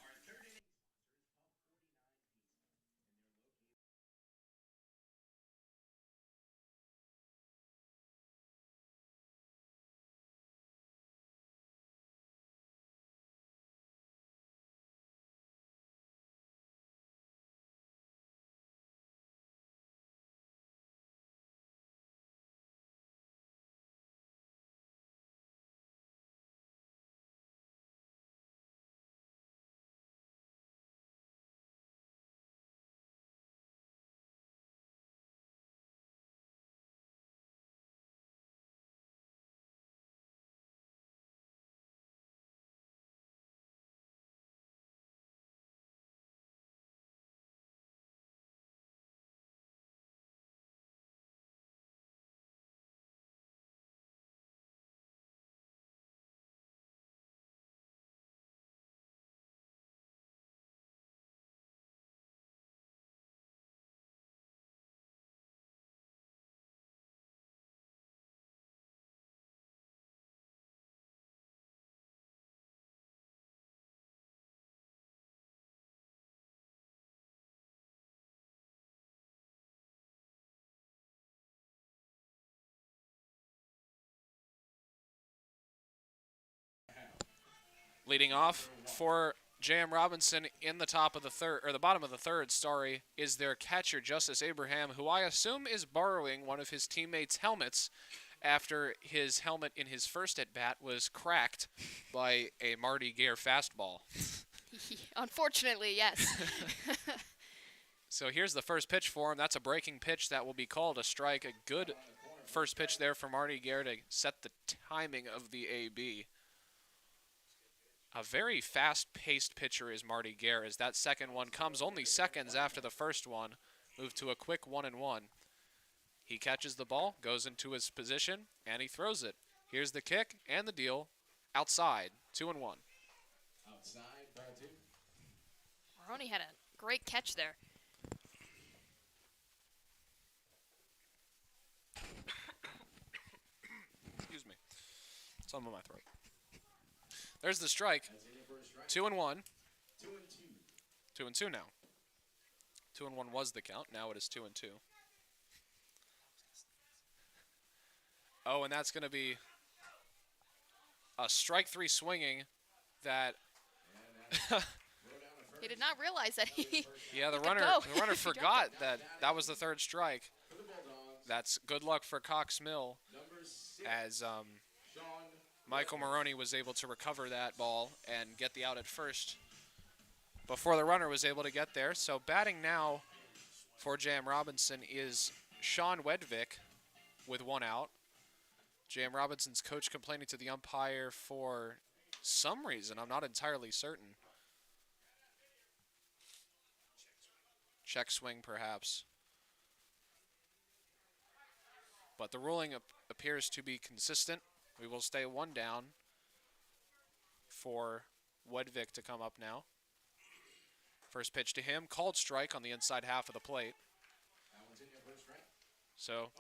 Leading off for J.M. Robinson in the top of the third, or the bottom of the third, sorry, is their catcher, Justice Abraham, who I assume is borrowing one of his teammates' helmets after his helmet in his first at-bat was cracked by a Marty Gare fastball. Unfortunately, yes. So here's the first pitch for him. That's a breaking pitch that will be called a strike. A good first pitch there for Marty Gare to set the timing of the AB. A very fast-paced pitcher is Marty Gare, as that second one comes only seconds after the first one. Moved to a quick 1-1. He catches the ball, goes into his position, and he throws it. Here's the kick and the deal. Outside, 2-1. Outside, ball 2. Maroney had a great catch there. Excuse me. Something in my throat. There's the strike. That's in for a strike. 2-1. 2-2. 2-2 now. 2-1 was the count. Now it is 2-2. Oh, and that's going to be a strike 3 swinging that. He did not realize that he. Yeah, the could runner go. the runner He dropped forgot it. that was the third strike. For the Bulldogs, That's good luck for Cox Mill, number 6, as Sean Michael Maroney was able to recover that ball and get the out at first before the runner was able to get there. So batting now for J.M. Robinson is Sean Wedvik with 1 out. J.M. Robinson's coach complaining to the umpire for some reason. I'm not entirely certain. Check swing, perhaps. But the ruling appears to be consistent. We will stay 1 down for Wedvik to come up now. First pitch to him, called strike on the inside half of the plate. That one's in there for a strike. So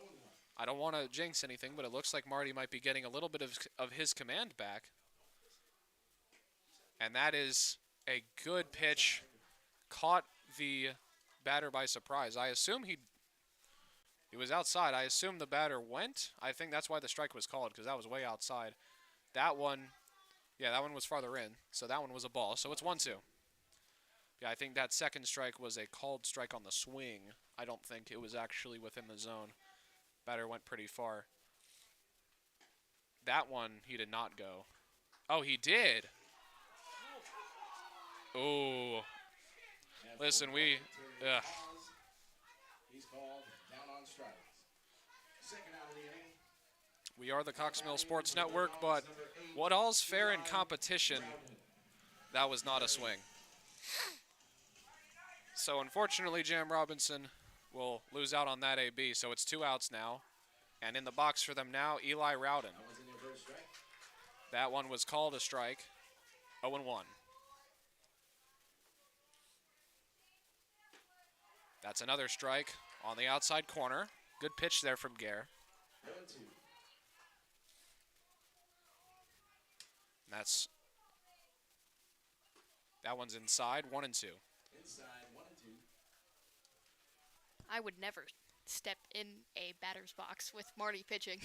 I don't want to jinx anything, but it looks like Marty might be getting a little bit of his command back. And that is a good pitch. Caught the batter by surprise. I assume he was outside. I assume the batter went. I think that's why the strike was called, because that was way outside. That one, yeah, that one was farther in. So that one was a ball. So it's 1-2. Yeah, I think that second strike was a called strike on the swing. I don't think it was actually within the zone. Batter went pretty far. That one, he did not go. Oh, he did. Oh. Listen, ugh. He's called down on strikes. Second out of the inning. We are the Cox Mill Sports Network, but what all's fair in competition, that was not a swing. So unfortunately, J.M. Robinson will lose out on that AB, so it's 2 outs now. And in the box for them now, Eli Rowden. That one's in there for a strike. That one was called a strike. 0-1. That's another strike on the outside corner. Good pitch there from Gare. 0-2. That one's inside, 1-2. Inside, 1-2. I would never step in a batter's box with Marty pitching.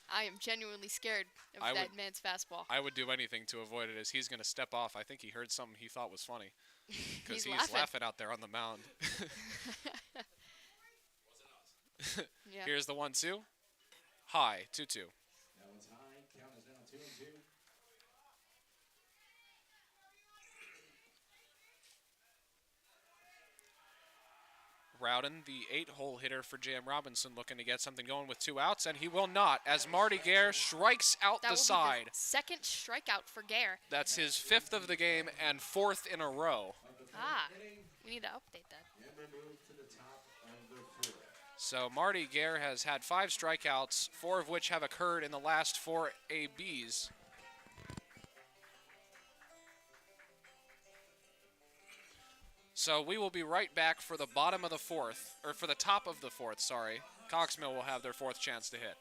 I am genuinely scared of I that would- man's fastball. I would do anything to avoid it, as he's going to step off. I think he heard something he thought was funny, because he's laughing out there on the mound. Yeah. Here's the 1-2. High, 2-2. That one's high. Count is now 2-2. Rowden, the 8-hole hitter for J.M. Robinson, looking to get something going with 2 outs, and he will not, as Marty Gare strikes out That the will side. be the second strikeout for Gare. That's his 5th of the game and 4th in a row. Of the third Ah, inning, we need to update that. and we'll move to the top of the 4th. So Marty Gare has had 5 strikeouts, 4 of which have occurred in the last 4 ABs. So we will be right back for the bottom of the 4th, or for the top of the 4th, sorry. Cox Mill will have their 4th chance to hit.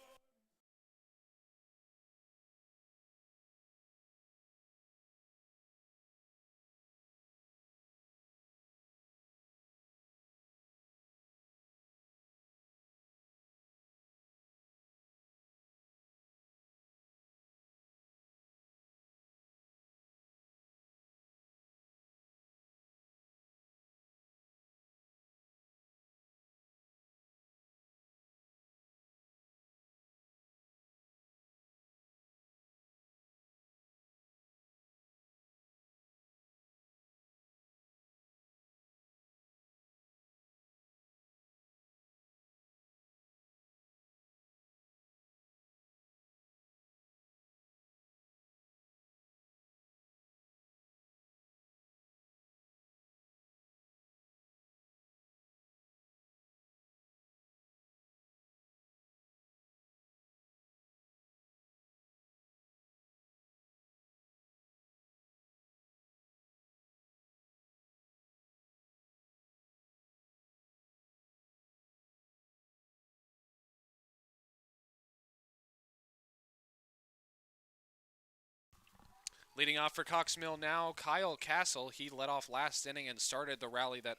Leading off for Cox Mill now, Kyle Castle. He led off last inning and started the rally that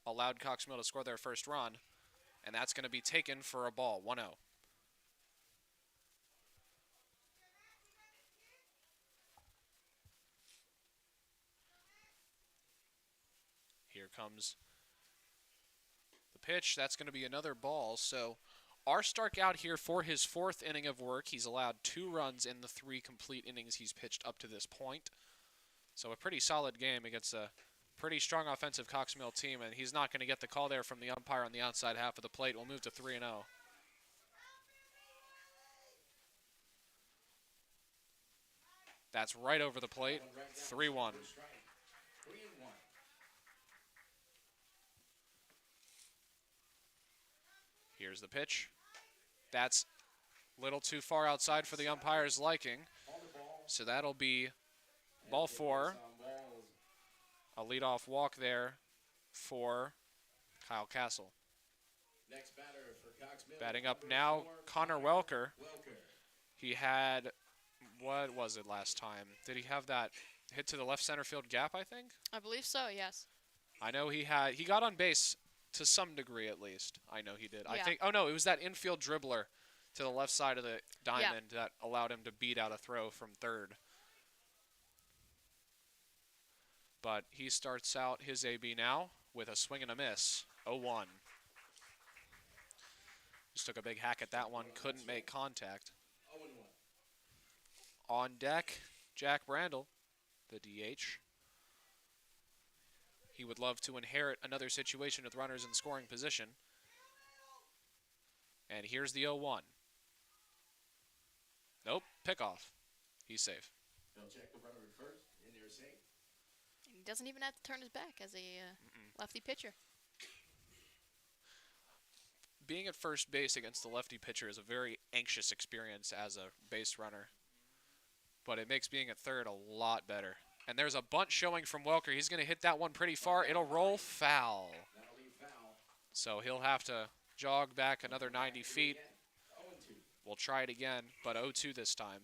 allowed Cox Mill to score their first run. And that's going to be taken for a ball, 1-0. Here comes the pitch. That's going to be another ball. So our Stark out here for his fourth inning of work. He's allowed 2 runs in the 3 complete innings he's pitched up to this point. So a pretty solid game against a pretty strong offensive Cox Mill team, and he's not going to get the call there from the umpire on the outside half of the plate. We'll move to 3-0. That's right over the plate. 3-1. 3-1. Here's the pitch. That's a little too far outside for the umpire's liking. So that'll be ball 4. A leadoff walk there for Kyle Castle. Next batter for Cox Mill. Batting up now, Connor Welker. Welker. He had, what was it last time? Did he have that hit to the left center field gap, I think? I believe so, yes. I know he got on base to some degree at least. I know he did. I Yeah. think, oh no, it was that infield dribbler to the left side of the diamond that allowed him to beat out a throw from third. But he starts out his AB now with a swing and a miss, 0-1. Just took a big hack at that one, couldn't make contact. 0-1. On deck, Jack Brandel, the DH. He would love to inherit another situation with runners in scoring position. And here's the 0-1. Nope, pickoff. He's safe. They'll check the runner at first, and they're safe. He doesn't even have to turn his back as a lefty pitcher. Being at first base against the lefty pitcher is a very anxious experience as a base runner. But it makes being at third a lot better. And there's a bunt showing from Welker. He's going to hit that one pretty far. It'll roll foul. That'll be foul. So he'll have to jog back another 90 feet. 0-2. We'll try it again, but 0-2 this time.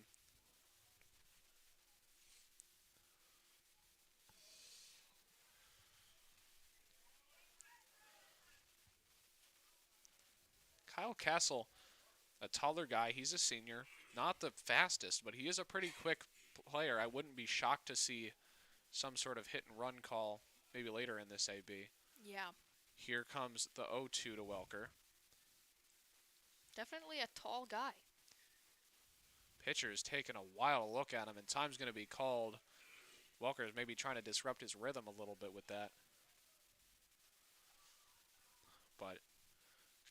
Kyle Castle, a taller guy. He's a senior. Not the fastest, but he is a pretty quick player. I wouldn't be shocked to see some sort of hit and run call maybe later in this AB. Yeah, Here comes the 0-2 to Welker. definitely a tall guy. Pitcher is taking a while to look at him, and time's going to be called. Welker's maybe trying to disrupt his rhythm a little bit with that. But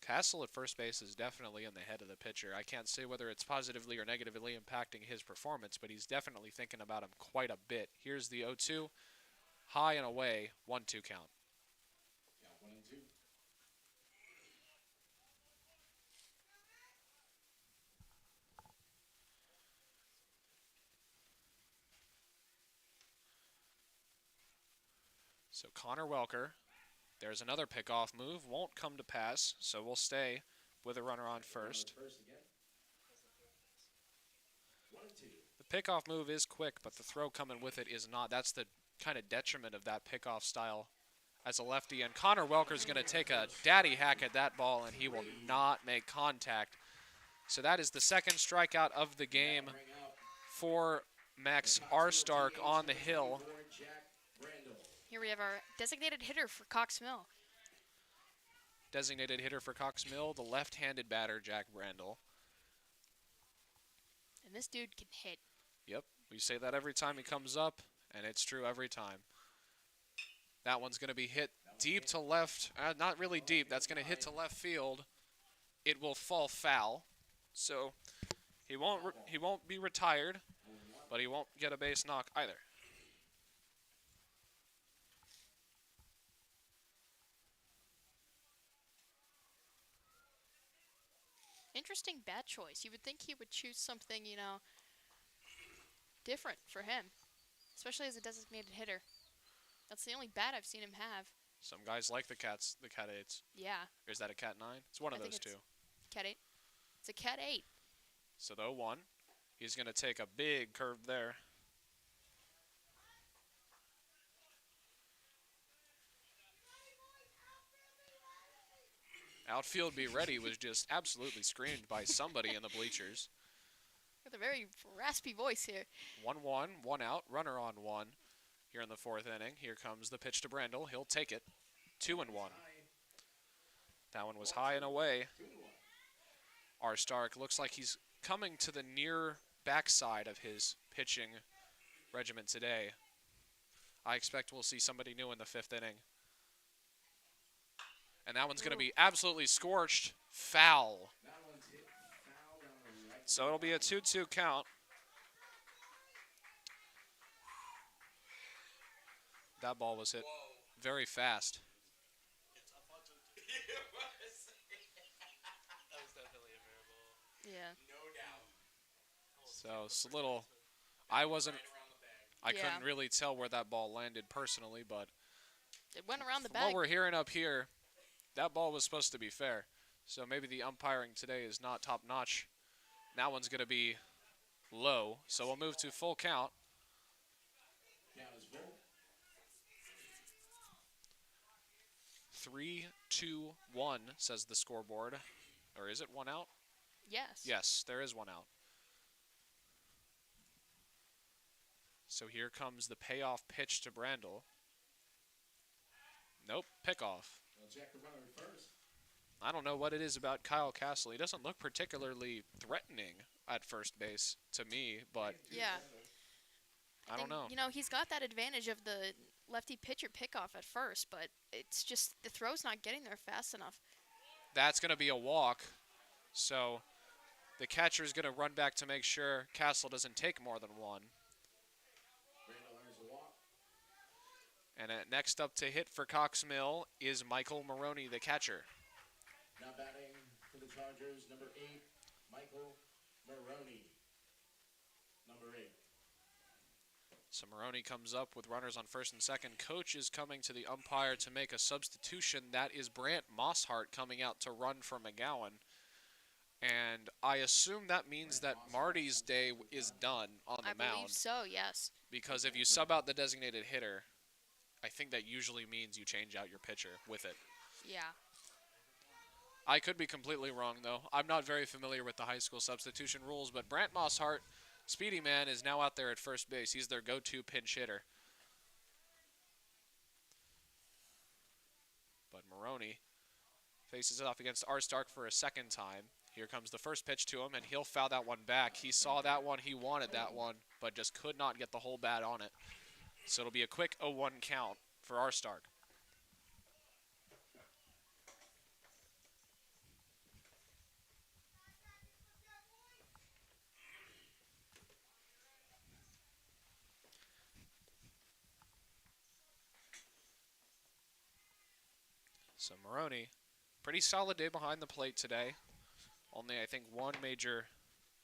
Castle at first base is definitely in the head of the pitcher. I can't say whether it's positively or negatively impacting his performance, but he's definitely thinking about him quite a bit. Here's the 0-2. High and away, 1-2 count. Count 1 and 2. So Connor Welker, there's another pickoff move, won't come to pass, so we'll stay with a runner on first. First again. 1 and 2. The pickoff move is quick, but the throw coming with it is not. That's the kind of detriment of that pickoff style as a lefty. And Connor Welker's going to take a daddy hack at that ball, and he will not make contact. So that is the second strikeout of the game Bring out for Max R. Stark on the hill. for Jack Brandel. Here we have our designated hitter for Cox Mill. Designated hitter for Cox Mill, the left-handed batter, Jack Brandel. And this dude can hit. Yep, we say that every time he comes up, and it's true every time. That one's going to be hit deep to left. Not really deep. That's going to hit to left field. It will fall foul. So he won't be retired, but he won't get a base knock either. Interesting bat choice. You would think he would choose something, different for him, especially as a designated hitter. That's the only bat I've seen him have. Some guys like the cat 8s. Yeah, Or is that a cat 9? It's one of I think those it's- two. cat 8. It's a cat 8. So the 0-1, he's going to take a big curve there. Outfield be ready was just absolutely screamed by somebody in the bleachers. With a very raspy voice here. 1-1, one out, runner on one here in the fourth inning. Here comes the pitch to Brandel. He'll take it. 2-1. That one was high and away. 2-1. R. Stark looks like he's coming to the near backside of his pitching regimen today. I expect we'll see somebody new in the fifth inning. And that one's going to be absolutely scorched. Foul. That one's hit foul down the right. So it'll be a 2-2 count. That ball was hit very fast. That was definitely a miracle. Yeah. No doubt. So it's a little, I wasn't, Right around the bag. I Yeah. couldn't really tell where that ball landed personally, but It went around the from what bag. we're hearing up here, that ball was supposed to be fair. So maybe the umpiring today is not top notch. That one's going to be low. So we'll move to full count. Count is full. 3-2-1 says the scoreboard. Or is it one out? Yes. Yes, there is one out. So here comes the payoff pitch to Brandel. Nope, pickoff. We'll check the runner first. I don't know what it is about Kyle Castle. He doesn't look particularly threatening at first base to me, but Yeah. I don't think, know. You know, he's got that advantage of the lefty pitcher pickoff at first, but it's just the throw's not getting there fast enough. That's going to be a walk. So the catcher's going to run back to make sure Castle doesn't take more than one. Brandel earns a walk. And next up to hit for Cox Mill is Michael Maroney, the catcher. Now batting for the Chargers, number 8, Michael Maroney. Number 8. So Maroney comes up with runners on first and second. Coach is coming to the umpire to make a substitution. That is Brant Mosshart coming out to run for McGowan. And I assume that means that Marty's day is done on the I believe mound. so, yes. Because if you sub out the designated hitter, I think that usually means you change out your pitcher with it. Yeah. I could be completely wrong, though. I'm not very familiar with the high school substitution rules, but Brant Mosshart, Speedy Man, is now out there at first base. He's their go-to pinch hitter. But Maroney faces it off against R. Stark for a second time. Here comes the first pitch to him, and he'll foul that one back. He saw that one, he wanted that one, but just could not get the whole bat on it. So it'll be a quick 0-1 count for R. Stark. So Maroney, pretty solid day behind the plate today. Only I think one major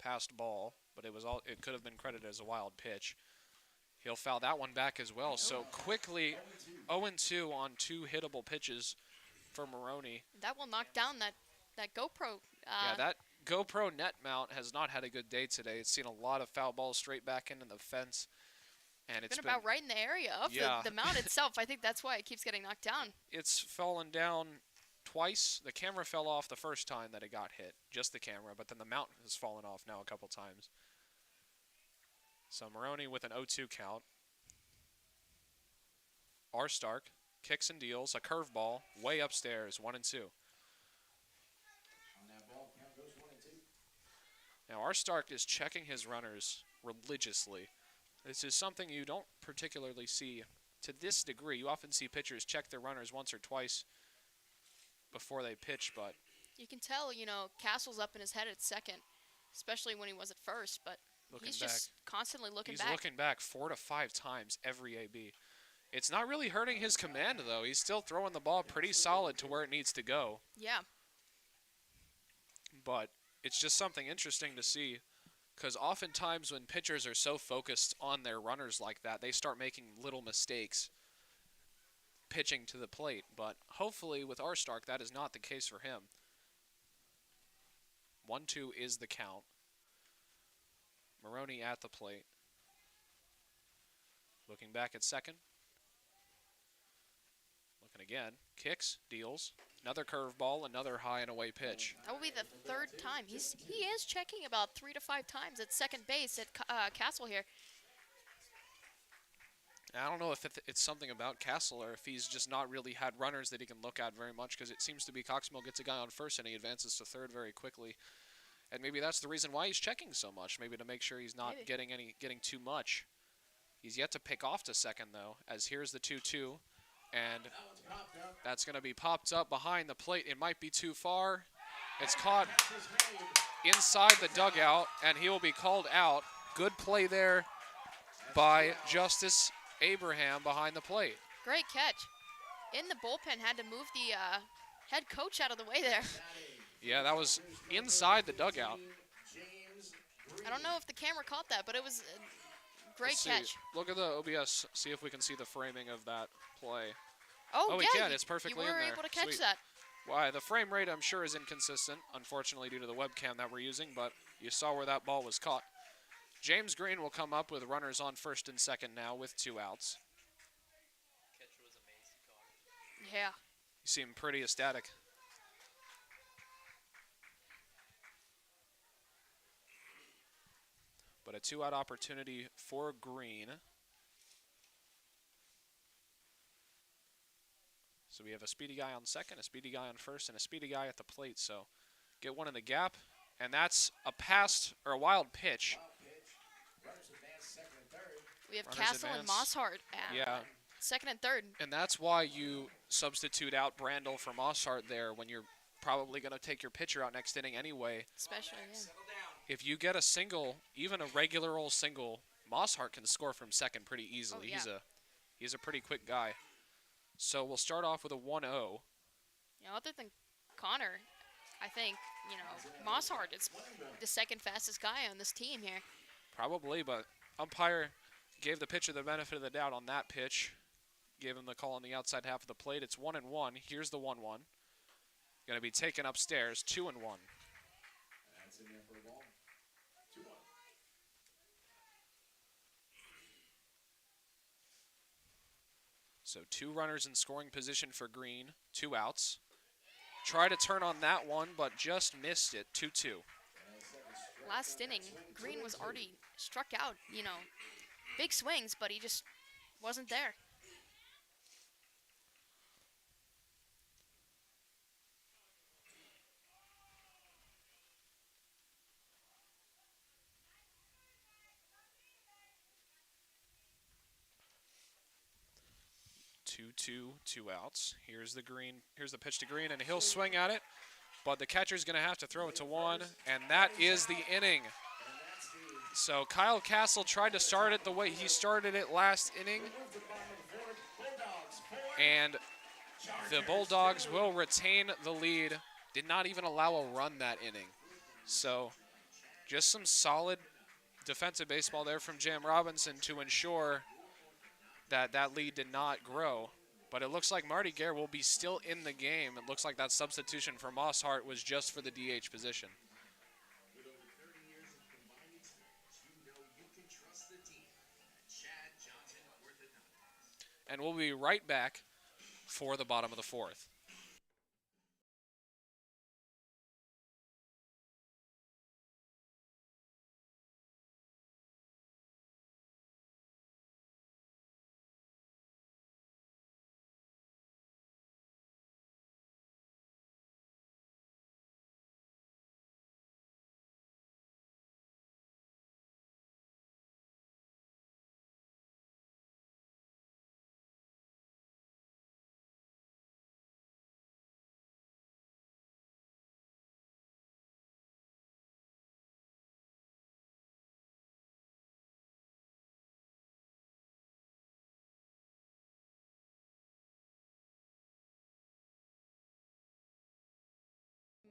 passed ball, but it could have been credited as a wild pitch. He'll foul that one back as well. So quickly 0-2 on 2 hittable pitches for Maroney. That will knock down that GoPro. Yeah, that GoPro net mount has not had a good day today. It's seen a lot of foul balls straight back into the fence. And it's been about right in the area of Yeah. the mount itself. I think that's why it keeps getting knocked down. It's fallen down twice. The camera fell off the first time that it got hit, just the camera, but then the mount has fallen off now a couple times. So Maroney with an 0-2 count. R. Stark kicks and deals a curveball way upstairs, 1-2. On that ball, count goes 1-2. Now R. Stark is checking his runners religiously. This is something you don't particularly see to this degree. You often see pitchers check their runners once or twice before they pitch, but You can tell, Castle's up in his head at second, especially when he was at first, but looking he's back, just constantly looking he's back. looking back 4 to 5 times every AB. It's not really hurting his command, though. He's still throwing the ball pretty solid to where it needs to go. Yeah. But it's just something interesting to see, because oftentimes when pitchers are so focused on their runners like that, they start making little mistakes pitching to the plate. But hopefully with R. Stark, that is not the case for him. 1-2 is the count. Maroney at the plate. Looking back at second. Looking And again, kicks, deals. Another curveball, another high and away pitch. That will be the third time. He is checking about 3 to 5 times at second base at Castle here. I don't know if it's something about Castle or if he's just not really had runners that he can look at very much, because it seems to be Cox Mill gets a guy on first and he advances to third very quickly. And maybe that's the reason why he's checking so much, maybe to make sure he's not getting too much. He's yet to pick off to second, though, as here's the 2-2. And that's going to be popped up behind the plate. It might be too far. It's caught inside the dugout, and he will be called out. Good play there by Justice Abraham behind the plate. Great catch. In the bullpen, had to move the head coach out of the way there. Yeah, that was inside the dugout. I don't know if the camera caught that, but it was a great catch. Look at the OBS, see if we can see the framing of that play. Oh, we yeah, can. It's perfectly in there. You were able to catch Sweet. that. Why, the frame rate, I'm sure, is inconsistent, unfortunately, due to the webcam that we're using, but you saw where that ball was caught. James Green will come up with runners on first and second now with 2 outs. Catch was amazing. Yeah. You seem pretty ecstatic. But a 2-out opportunity for Green. So we have a speedy guy on second, a speedy guy on first, and a speedy guy at the plate. So get one in the gap, and that's a pass or a wild pitch. We have Runners Castle and advance. Mosshart at Yeah, second and third. and that's why you substitute out Brandel for Mosshart there when you're probably going to take your pitcher out next inning anyway. Especially, yeah. Settle down. If you get a single, even a regular old single, Mosshart can score from second pretty easily. Oh, yeah. He's a pretty quick guy. So we'll start off with a 1-0. Other than Connor, I think, Mosshart is the second fastest guy on this team here. Probably, but umpire gave the pitcher the benefit of the doubt on that pitch. Gave him the call on the outside half of the plate. It's 1-1. Here's the 1-1. Going to be taken upstairs, 2-1. That's in there for a ball. 2-1. So 2 runners in scoring position for Green, 2 outs. Try to turn on that one, but just missed it, 2-2. Last inning, Green was already struck out, big swings, but he just wasn't there. Two outs. Here's the pitch to Green, and he'll swing at it, but the catcher's going to have to throw it to one, and that is the inning. So Kyle Castle tried to start it the way he started it last inning, and the Bulldogs will retain the lead. Did not even allow a run that inning. So just some solid defensive baseball there from Jam Robinson to ensure that lead did not grow. But it looks like Marty Gare will be still in the game. It looks like that substitution for Mosshart was just for the DH position. With over 30 years of combined experience, you can trust the team at Chad Johnson Orthodontics. And we'll be right back for the bottom of the 4th.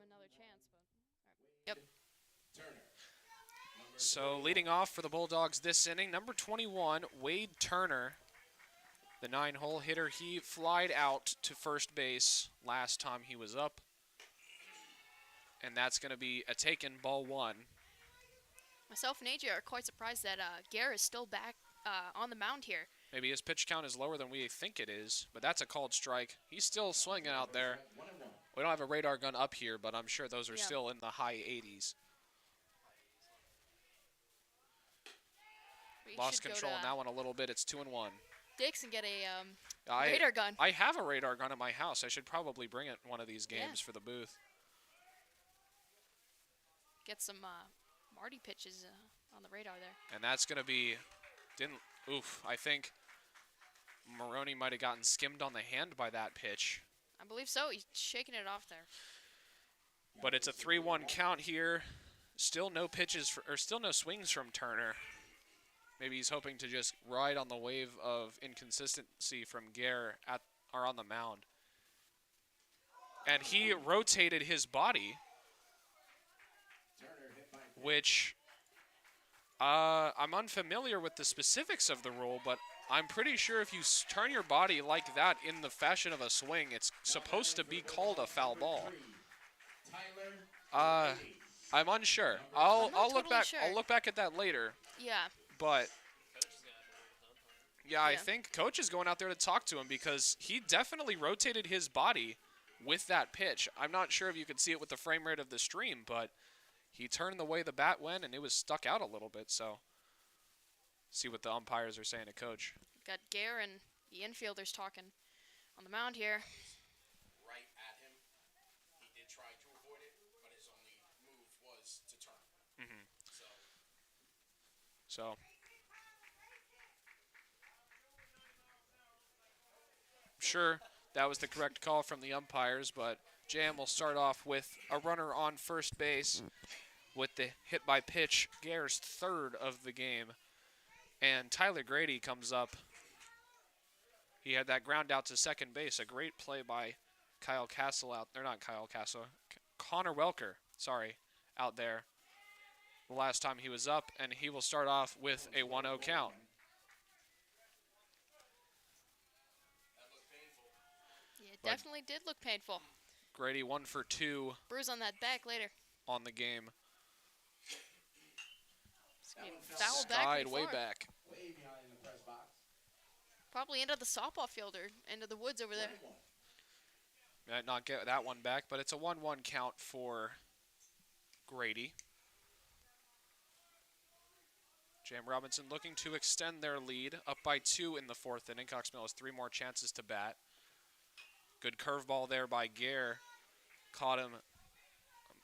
Another chance, but yep. So leading off for the Bulldogs this inning, number 21, Wade Turner. The 9-hole hitter, he flied out to first base last time he was up. And that's going to be a taken ball 1. Myself and AJ are quite surprised that Gare is still back on the mound here. Maybe his pitch count is lower than we think it is, but that's a called strike. He's still swinging out there. We don't have a radar gun up here, but I'm sure those are Yeah. still in the high 80s. We Lost should control go in to that one a little bit. It's 2-1. Dix and get a I radar gun. I have a radar gun at my house. I should probably bring it one of these games Yeah. for the booth. Get some Marty pitches on the radar there. And that's going to be, I think Maroney might have gotten skimmed on the hand by that pitch. I believe so. He's shaking it off there. But it's a 3-1 count here. Still no swings from Turner. Maybe he's hoping to just ride on the wave of inconsistency from Gare on the mound. And he rotated his body, which I'm unfamiliar with the specifics of the rule, but I'm pretty sure if you turn your body like that in the fashion of a swing, it's supposed to be called a foul ball. I'm unsure. I'll look totally back. sure. I'll look back at that later. Yeah. But yeah, I Yeah. think coach is going out there to talk to him because he definitely rotated his body with that pitch. I'm not sure if you could see it with the frame rate of the stream, but he turned the way the bat went and it was stuck out a little bit. So see what the umpires are saying to coach. Got Gare and the infielders talking on the mound here. Right at him. He did try to avoid it, but his only move was to turn. So sure, that was the correct call from the umpires, but Jam will start off with a runner on first base with the hit by pitch, Gare's third of the game. And Tyler Grady comes up. He had that ground out to second base, a great play by Connor Welker, out there the last time he was up, and he will start off with a 1-0 count. Yeah, it But- definitely did look painful. Grady 1 for 2 Bruise on that back later. on the game. Foul back Skied way before. back. Way behind the press box. Probably into the softball field or into the woods over there. Might not get that one back, but it's a 1-1 count for Grady. Jam Robinson looking to extend their lead, up by 2 in the fourth inning. Cox Mill has 3 more chances to bat. Good curveball there by Gare. Caught him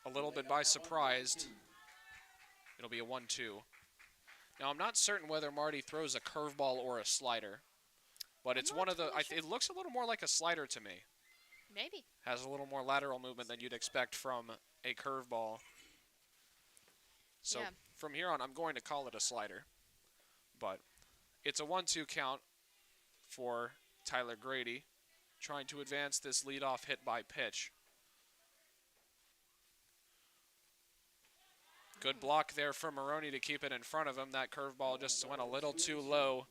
a little bit by surprise. It'll be a 1-2. Now, I'm not certain whether Marty throws a curveball or a slider, but it's not one of the. totally sure. It looks a little more like a slider to me. Maybe. Has a little more lateral movement than you'd expect from a curveball. So Yeah. from here on, I'm going to call it a slider. But it's a 1-2 count for Tyler Grady, trying to advance this leadoff hit by pitch. Good block there from Maroney to keep it in front of him. That curveball just went a little too low.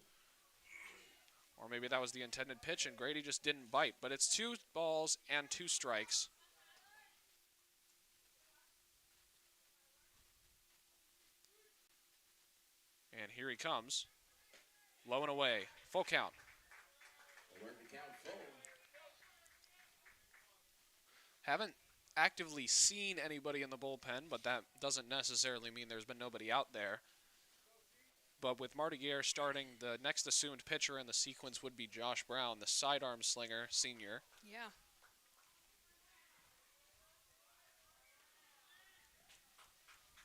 Or maybe that was the intended pitch and Grady just didn't bite. But it's 2 balls and 2 strikes. And here he comes. Low and away. Full count. They work the count full. Haven't actively seen anybody in the bullpen, but that doesn't necessarily mean there's been nobody out there. But with Marty Gare starting, the next assumed pitcher in the sequence would be Josh Brown, the sidearm slinger, senior. Yeah.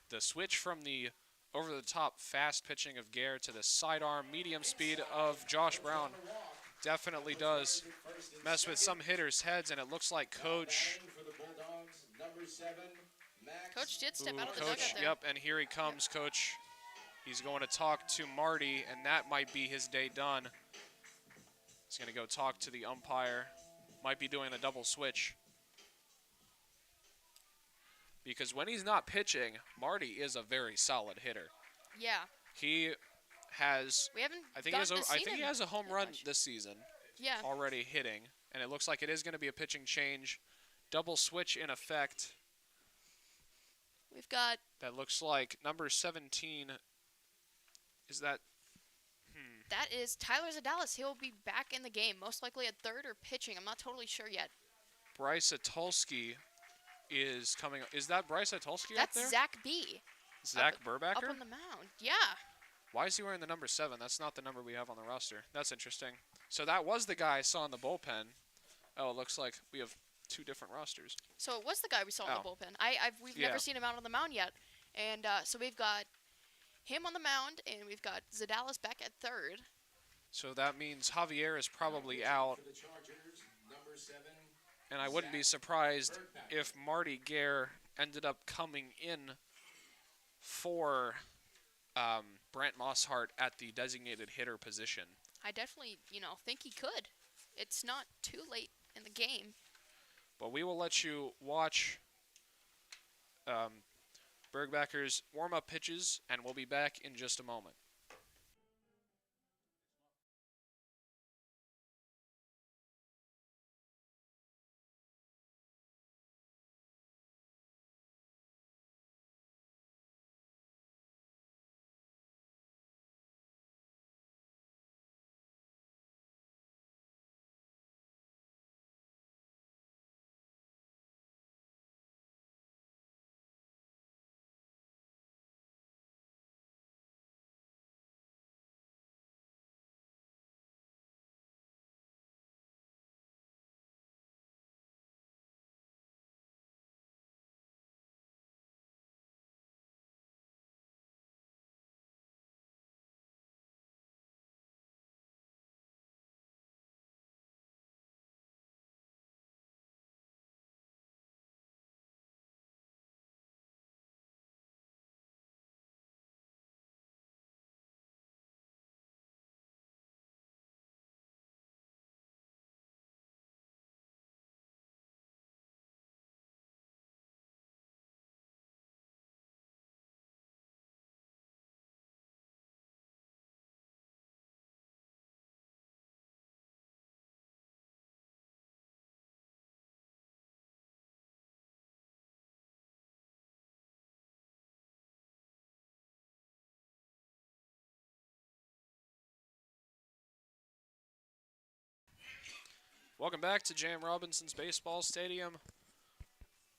The switch from the over-the-top fast pitching of Gare to the sidearm medium speed of Josh Brown definitely does mess with some hitters' heads, and it looks like Coach... For the Bulldogs, number 7, Max. Coach did step Ooh, out of the Coach, dugout there. yep, and here he comes, Coach. He's going to talk to Marty, and that might be his day done. He's going to go talk to the umpire. Might be doing a double switch. Because when he's not pitching, Marty is a very solid hitter. Yeah. He has, We haven't I think he has gotten to see he him has a home that run much. this season Yeah. already hitting, and it looks like it is going to be a pitching change. Double switch in effect. We've got That looks like number 17. Is that? That is Tyler Zadalis. He'll be back in the game, most likely at third or pitching. I'm not totally sure yet. Bryce Atulski is coming. Is that Bryce Atulski up there? That's Zach B. Zach Up Burbacker? on the mound. Yeah. Why is he wearing the number 7? That's not the number we have on the roster. That's interesting. So that was the guy I saw in the bullpen. Oh, it looks like we have 2 different rosters. So it was the guy we saw in the Oh. bullpen. We've Yeah. never seen him out on the mound yet. And so we've got him on the mound, and we've got Zadalis back at third. So that means Javier is probably out, For the Chargers, number 7. and I wouldn't be surprised if Marty Gare ended up coming in for Brent Mosshart at the designated hitter position. I definitely, think he could. It's not too late in the game. But we will let you watch Bergbacker's warm-up pitches, and we'll be back in just a moment. Welcome back to J.M. Robinson's Baseball Stadium.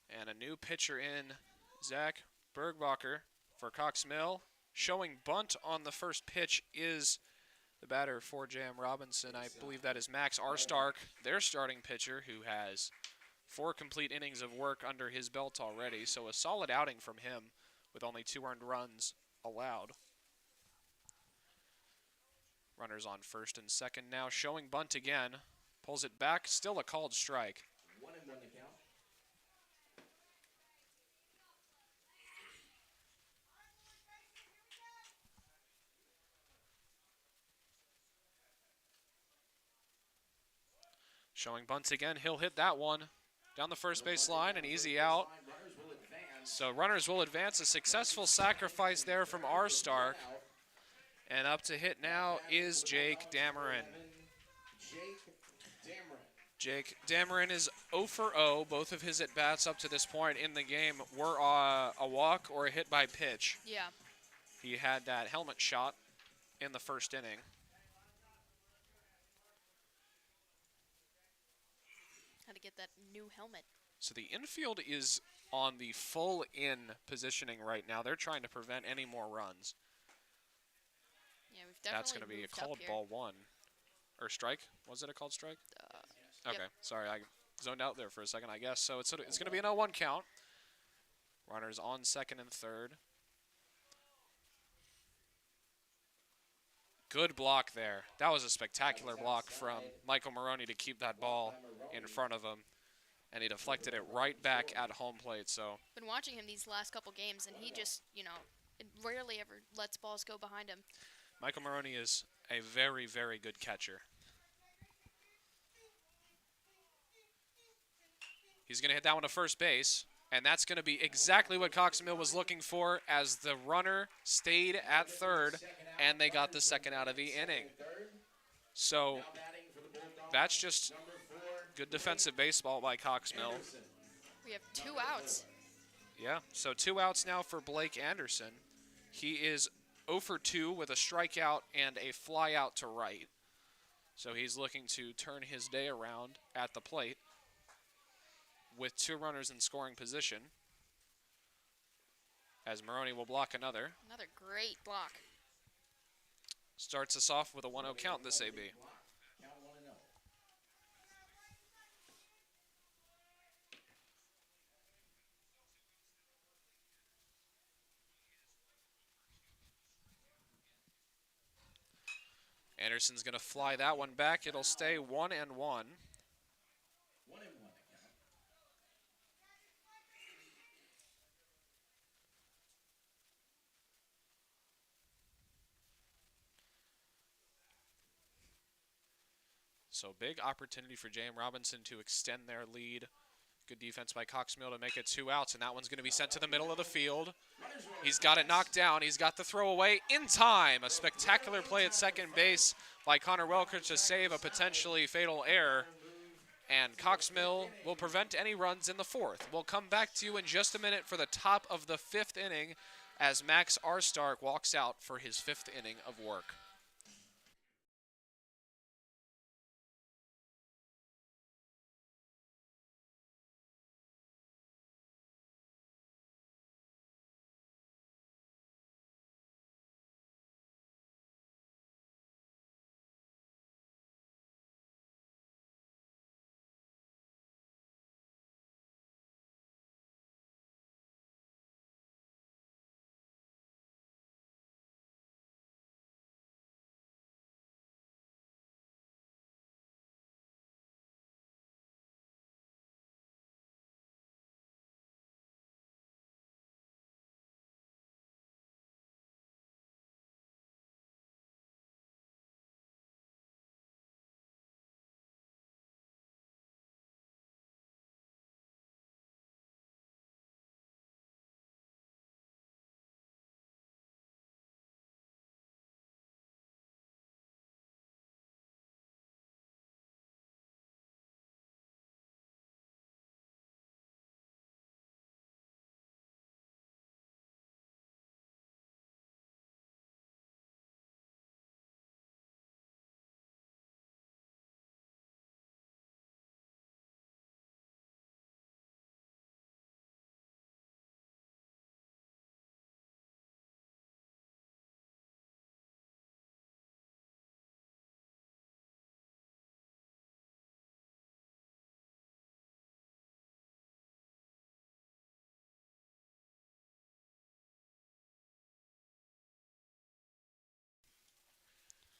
And a new pitcher in, Zach Bergbacher for Cox Mill. Showing bunt on the first pitch is the batter for J.M. Robinson. I believe that is Max Arstark, their starting pitcher, who has 4 complete innings of work under his belt already. So a solid outing from him with only 2 earned runs allowed. Runners on first and second now. Showing bunt again. Pulls it back. Still a called strike. 1-1 the count. Showing bunts again. He'll hit that one down the first base line, an easy out. Runners will advance. So runners will advance. A successful sacrifice there from Arstark. And up to hit now is Jake Dameron. Jake Dameron is 0 for 0. Both of his at-bats up to this point in the game were a walk or a hit by pitch. Yeah. He had that helmet shot in the first inning. Had to get that new helmet. So the infield is on the full in positioning right now. They're trying to prevent any more runs. Yeah, we've definitely That's going to be a moved up called here. ball 1. Or strike? Was it a called strike? Yep. Okay, sorry, I zoned out there for a second, I guess. So it's going to be an 0-1 count. Runners on second and third. Good block there. That was a spectacular block from Michael Maroney to keep that ball in front of him. And he deflected it right back at home plate. So Been watching him these last couple games, and he just, it rarely ever lets balls go behind him. Michael Maroney is a very, very good catcher. He's going to hit that one to first base. And that's going to be exactly what Cox Mill was looking for, as the runner stayed at third, and they got the second out of the inning. So that's just good defensive baseball by Cox Mill. We have 2 outs. Yeah, so 2 outs now for Blake Anderson. He is 0 for 2 with a strikeout and a fly out to right. So he's looking to turn his day around at the plate with 2 runners in scoring position. As Maroney will block another. Another great block. Starts us off with a 1-0 count this AB. Count 1-0. Anderson's going to fly that one back. It'll stay 1-1. 1-1 the count. So big opportunity for J.M. Robinson to extend their lead. Good defense by Cox Mill to make it 2 outs, and that one's going to be sent to the middle of the field. He's got it knocked down. He's got the throw away in time. A spectacular play at second base by Connor Welker to save a potentially fatal error. And Cox Mill will prevent any runs in the 4th. We'll come back to you in just a minute for the top of the 5th inning as Max Arstark walks out for his 5th inning of work.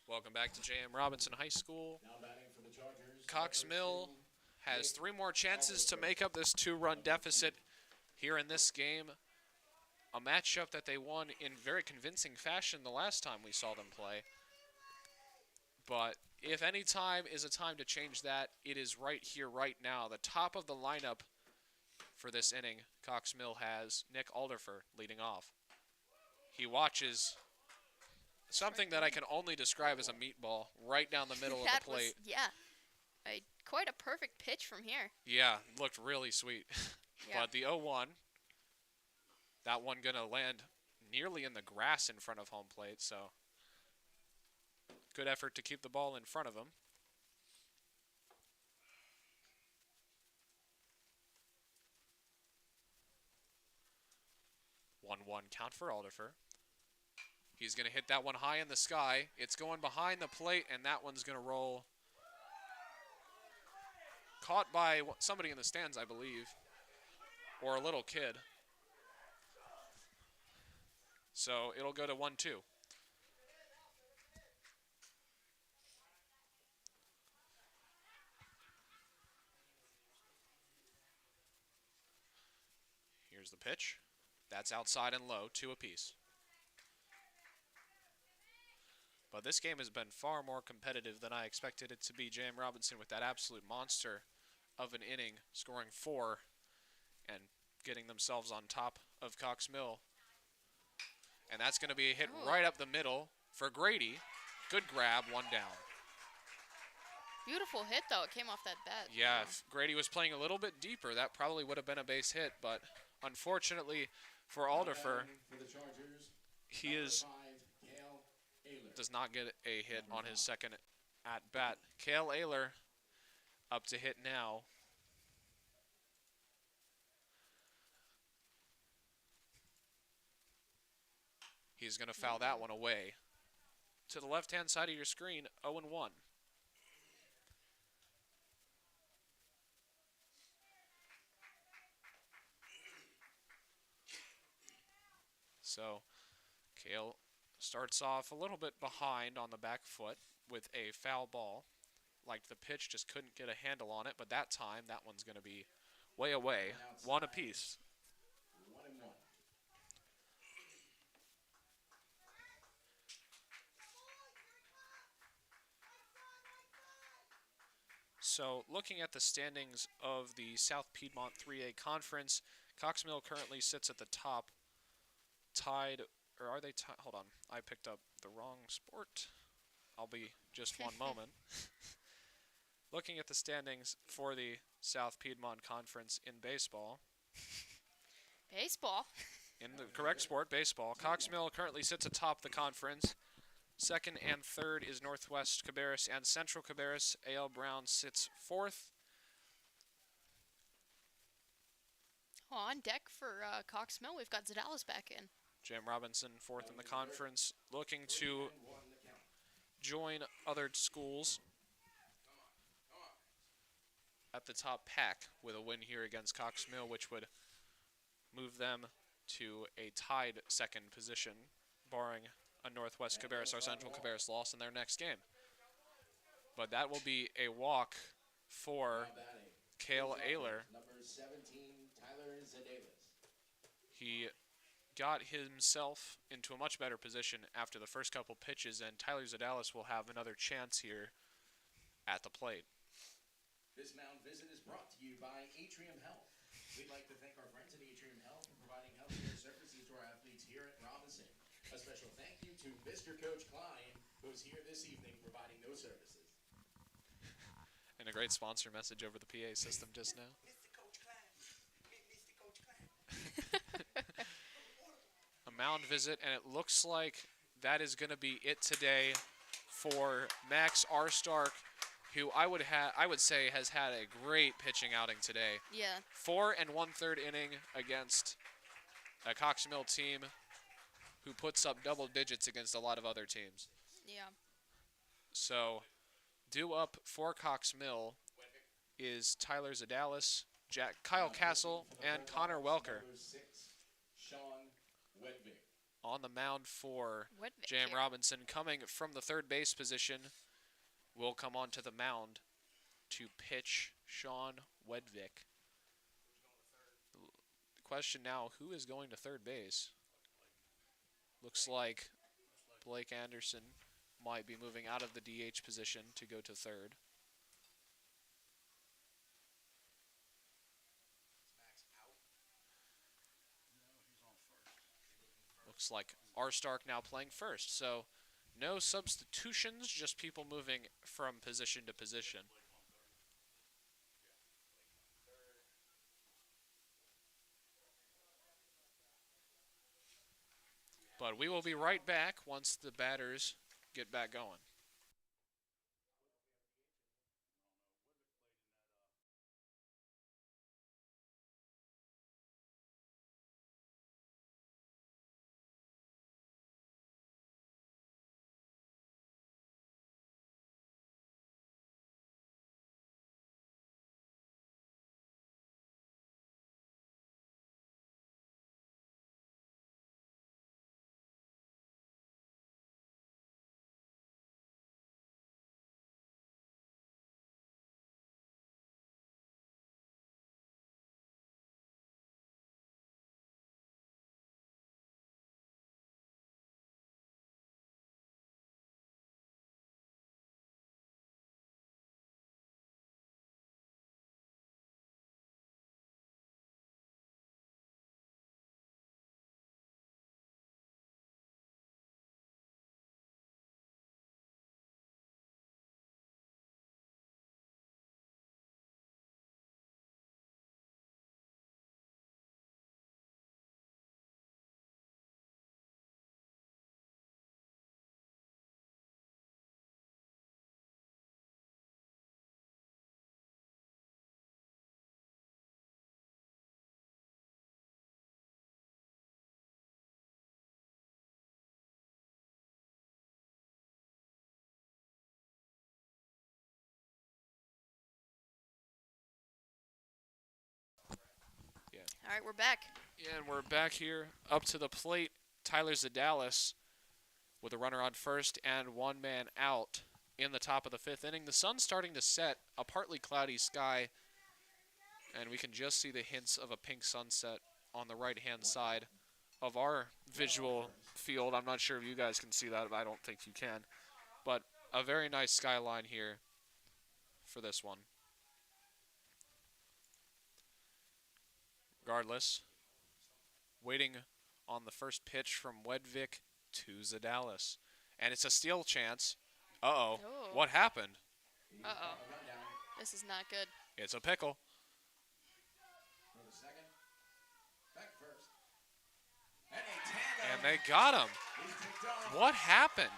Welcome back to J.M. Robinson High School. Now batting for the Chargers. Cox Mill has 3 more chances to make up this 2-run deficit here in this game. A matchup that they won in very convincing fashion the last time we saw them play. But if any time is a time to change that, it is right here, right now. The top of the lineup for this inning, Cox Mill has Nick Alderfer leading off. He watches something that I can only describe as a meatball right down the middle of the plate. Quite a perfect pitch from here. Yeah, looked really sweet. Yeah. But the 0-1, that one going to land nearly in the grass in front of home plate, so good effort to keep the ball in front of him. 1-1 count for Alderfer. He's going to hit that one high in the sky. It's going behind the plate, and that one's going to roll. Caught by somebody in the stands, I believe, or a little kid. So it'll go to 1-2. Here's the pitch. That's outside and low, 2 apiece. But this game has been far more competitive than I expected it to be. J.M. Robinson with that absolute monster of an inning, scoring 4 and getting themselves on top of Cox Mill. And that's going to be a hit right up the middle for Grady. Good grab, 1 down. Beautiful hit, though. It came off that bat. Yeah, if Grady was playing a little bit deeper, that probably would have been a base hit. But unfortunately for Alderfer, he is does not get a hit on his second at bat. Cale Ayler up to hit now. He's going to foul that one away. To the left-hand side of your screen, 0-1. So Cale starts off a little bit behind on the back foot with a foul ball. Like the pitch, just couldn't get a handle on it, but that time, that one's going to be way away. One apiece. 1-1. So looking at the standings of the South Piedmont 3A Conference, Cox Mill currently sits at the top, tied, or are they tied? Hold on, I picked up the wrong sport. I'll be just one moment. Looking at the standings for the South Piedmont Conference in baseball. Baseball. In the correct sport, baseball, Cox Mill currently sits atop the conference. Second and third is Northwest Cabarrus and Central Cabarrus. A.L. Brown sits fourth. On deck for Cox Mill, we've got Zadalis back in. Jam Robinson fourth in the conference, looking to join other schools at the top pack with a win here against Cox Mill, which would move them to a tied second position, barring a Northwest Cabarrus or Central Cabarrus loss in their next game. But that will be a walk for Cale Ayler. Number 17, Tyler Zadalis. He got himself into a much better position after the first couple pitches, and Tyler Zadalis will have another chance here at the plate. This mound visit is brought to you by Atrium Health. We'd like to thank our friends at Atrium Health for providing healthcare services to our athletes here at Robinson. A special thank you to Mr. Coach Klein, who's here this evening providing those services. And a great sponsor message over the PA system just now. Mr. Coach Klein. Mr. Coach Klein. A mound visit, and it looks like that is going to be it today for Max R. Stark, who I would say has had a great pitching outing today. Yeah. 4 1/3 inning against a Cox Mill team who puts up double digits against a lot of other teams. Yeah. So, due up for Cox Mill is Tyler Zadalis, Kyle Castle, and Connor Welker. Number 6, Sean Wedvig. On the mound for Wedvik Jam here. Robinson, coming from the third base position, will come onto the mound to pitch Sean Wedvik. The question now, who is going to third base? Looks like Blake Anderson might be moving out of the DH position to go to third. Looks like R. Stark now playing first, so no substitutions, just people moving from position to position. But we will be right back once the batters get back going. All right, we're back. Yeah, and we're back here up to the plate. Tyler Zadalis with a runner on first and one man out in the top of the fifth inning. The sun's starting to set, a partly cloudy sky, and we can just see the hints of a pink sunset on the right-hand side of our visual field. I'm not sure if you guys can see that, but I don't think you can. But a very nice skyline here for this one. Regardless, waiting on the first pitch from Wedvik to Zadalis. And it's a steal chance. Uh-oh. Oh. What happened? Uh-oh. This is not good. It's a pickle. For the second. Back first. And a tandem. And they got him. He's picked off. What happened?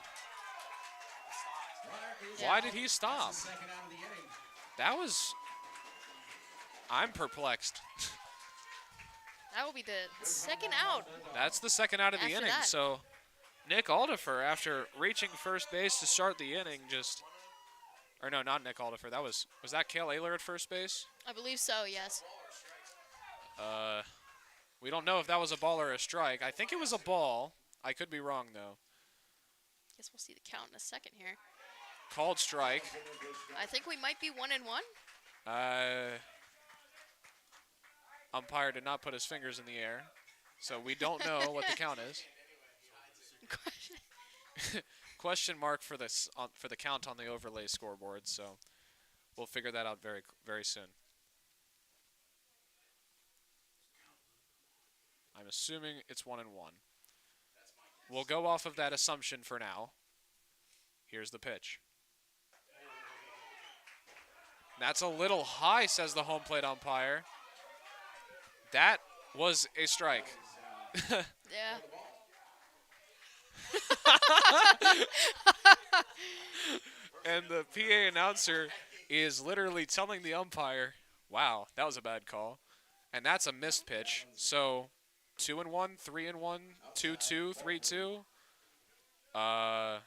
Runner is Why out. did he That's stop? the second out of the inning. That was... I'm perplexed. That will be the second out. That's the second out of the After inning. that. So Nick Aldifer, after reaching first base to start the inning, just... Or no, not Nick Aldifer. That was that Cale Ayler at first base? I believe so, yes. We don't know if that was a ball or a strike. I think it was a ball. I could be wrong, though. Guess we'll see the count in a second here. Called strike. I think we might be 1-1. Umpire did not put his fingers in the air, so we don't know what the count is. Question mark for this for the count on the overlay scoreboard, so we'll figure that out very, very soon. I'm assuming it's 1-1. We'll go off of that assumption for now. Here's the pitch. That's a little high, says the home plate umpire. That was a strike. Yeah. And the PA announcer is literally telling the umpire, wow, that was a bad call. And that's a missed pitch. So 2-1, 3-1, 2-2, 3-2.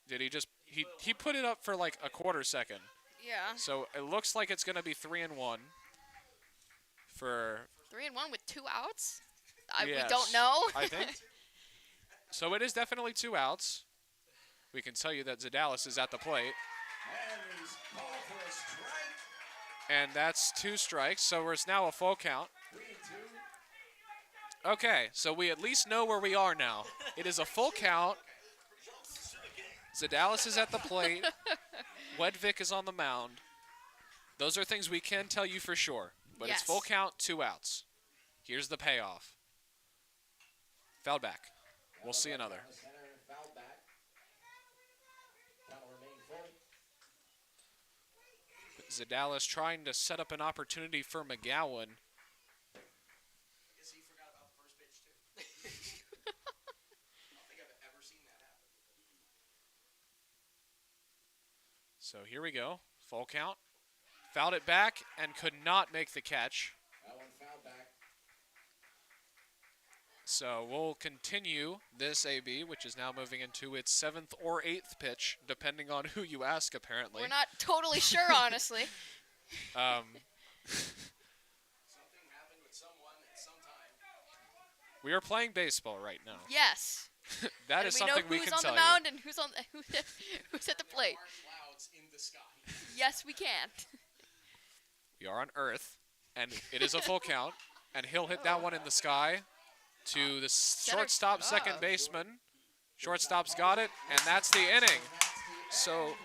Did he just he put it up for like a quarter second. Yeah. So it looks like it's gonna be 3-1 for 3-1 with 2 outs? yes, We don't know. I think. So it is definitely 2 outs. We can tell you that Zadalis is at the plate. And he's called for a strike. And that's 2 strikes, so it's now a full count. 3-2. Okay, so we at least know where we are now. It is a full count. Zadalis is at the plate. Wedvik is on the mound. Those are things we can tell you for sure. But it's Yes. full count, 2 outs. Here's the payoff. Foul back. We'll see another. Down the center, foul back. Count will remain full. Zadalis trying to set up an opportunity for McGowan. Guess he forgot about the first pitch, too. I don't think I've ever seen that happen. So here we go. Full count. Fouled it back and could not make the catch. That one foul back. So we'll continue this AB, which is now moving into its 7th or 8th pitch, depending on who you ask, apparently. We're not totally sure, honestly. Something happened with someone at some time. We are playing baseball right now. Yes. That And is we something know we who's can on tell the you. mound and who's who's at the plate. Are clouds in the sky. Yes, we can. We are on Earth, and it is a full count, and he'll hit that one in the sky to the shortstop, second baseman. Shortstop's got it, and that's the inning. So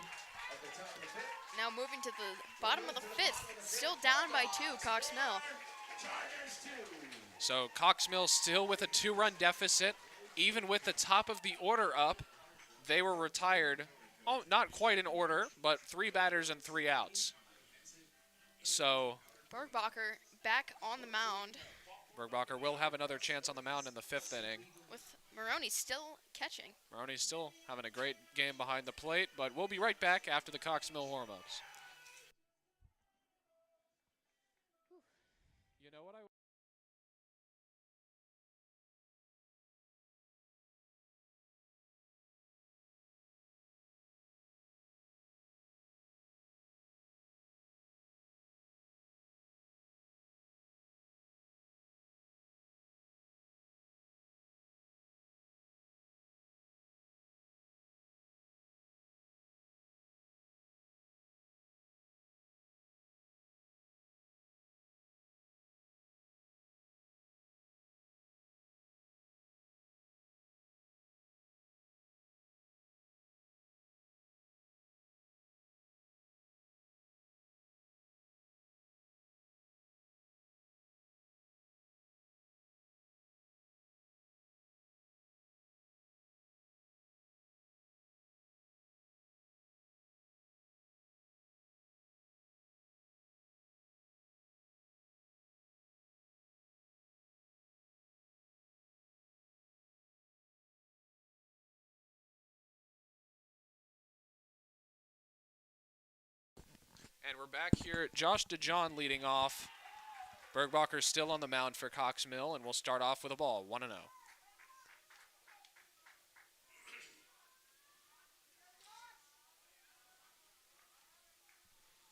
Now moving to the bottom of the 5th. Still down by 2, Cox Mill. So Cox Mill still with a 2-run deficit. Even with the top of the order up, they were retired. Oh, not quite in order, but 3 batters and 3 outs. So Bergbacher back on the mound Bergbacher will have another chance on the mound in the 5th inning. with Maroney still catching. Maroney's still having a great game behind the plate, but we'll be right back after the Cox Mill Hormones. You know what I And we're back here. Josh DeJohn leading off. Bergbacher still on the mound for Cox Mill, and we'll start off with a ball, 1-0.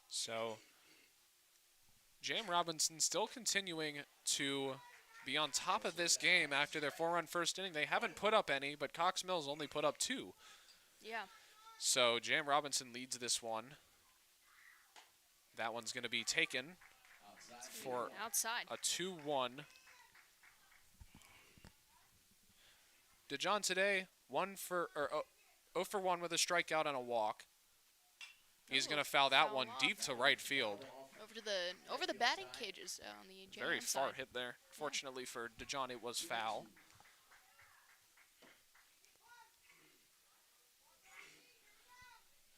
So, Jam Robinson still continuing to be on top of this game after their 4-run first inning. They haven't put up any, but Cox Mill's only put up 2. Yeah. So, Jam Robinson leads this one. That one's going to be taken for Outside. a 2-1. DeJohn today, 0 for 1 with a strikeout and a walk. He's going to foul that Foul one off. deep to right field. Over the batting cages on the JM Very far side. hit there. Fortunately for DeJohn, it was foul.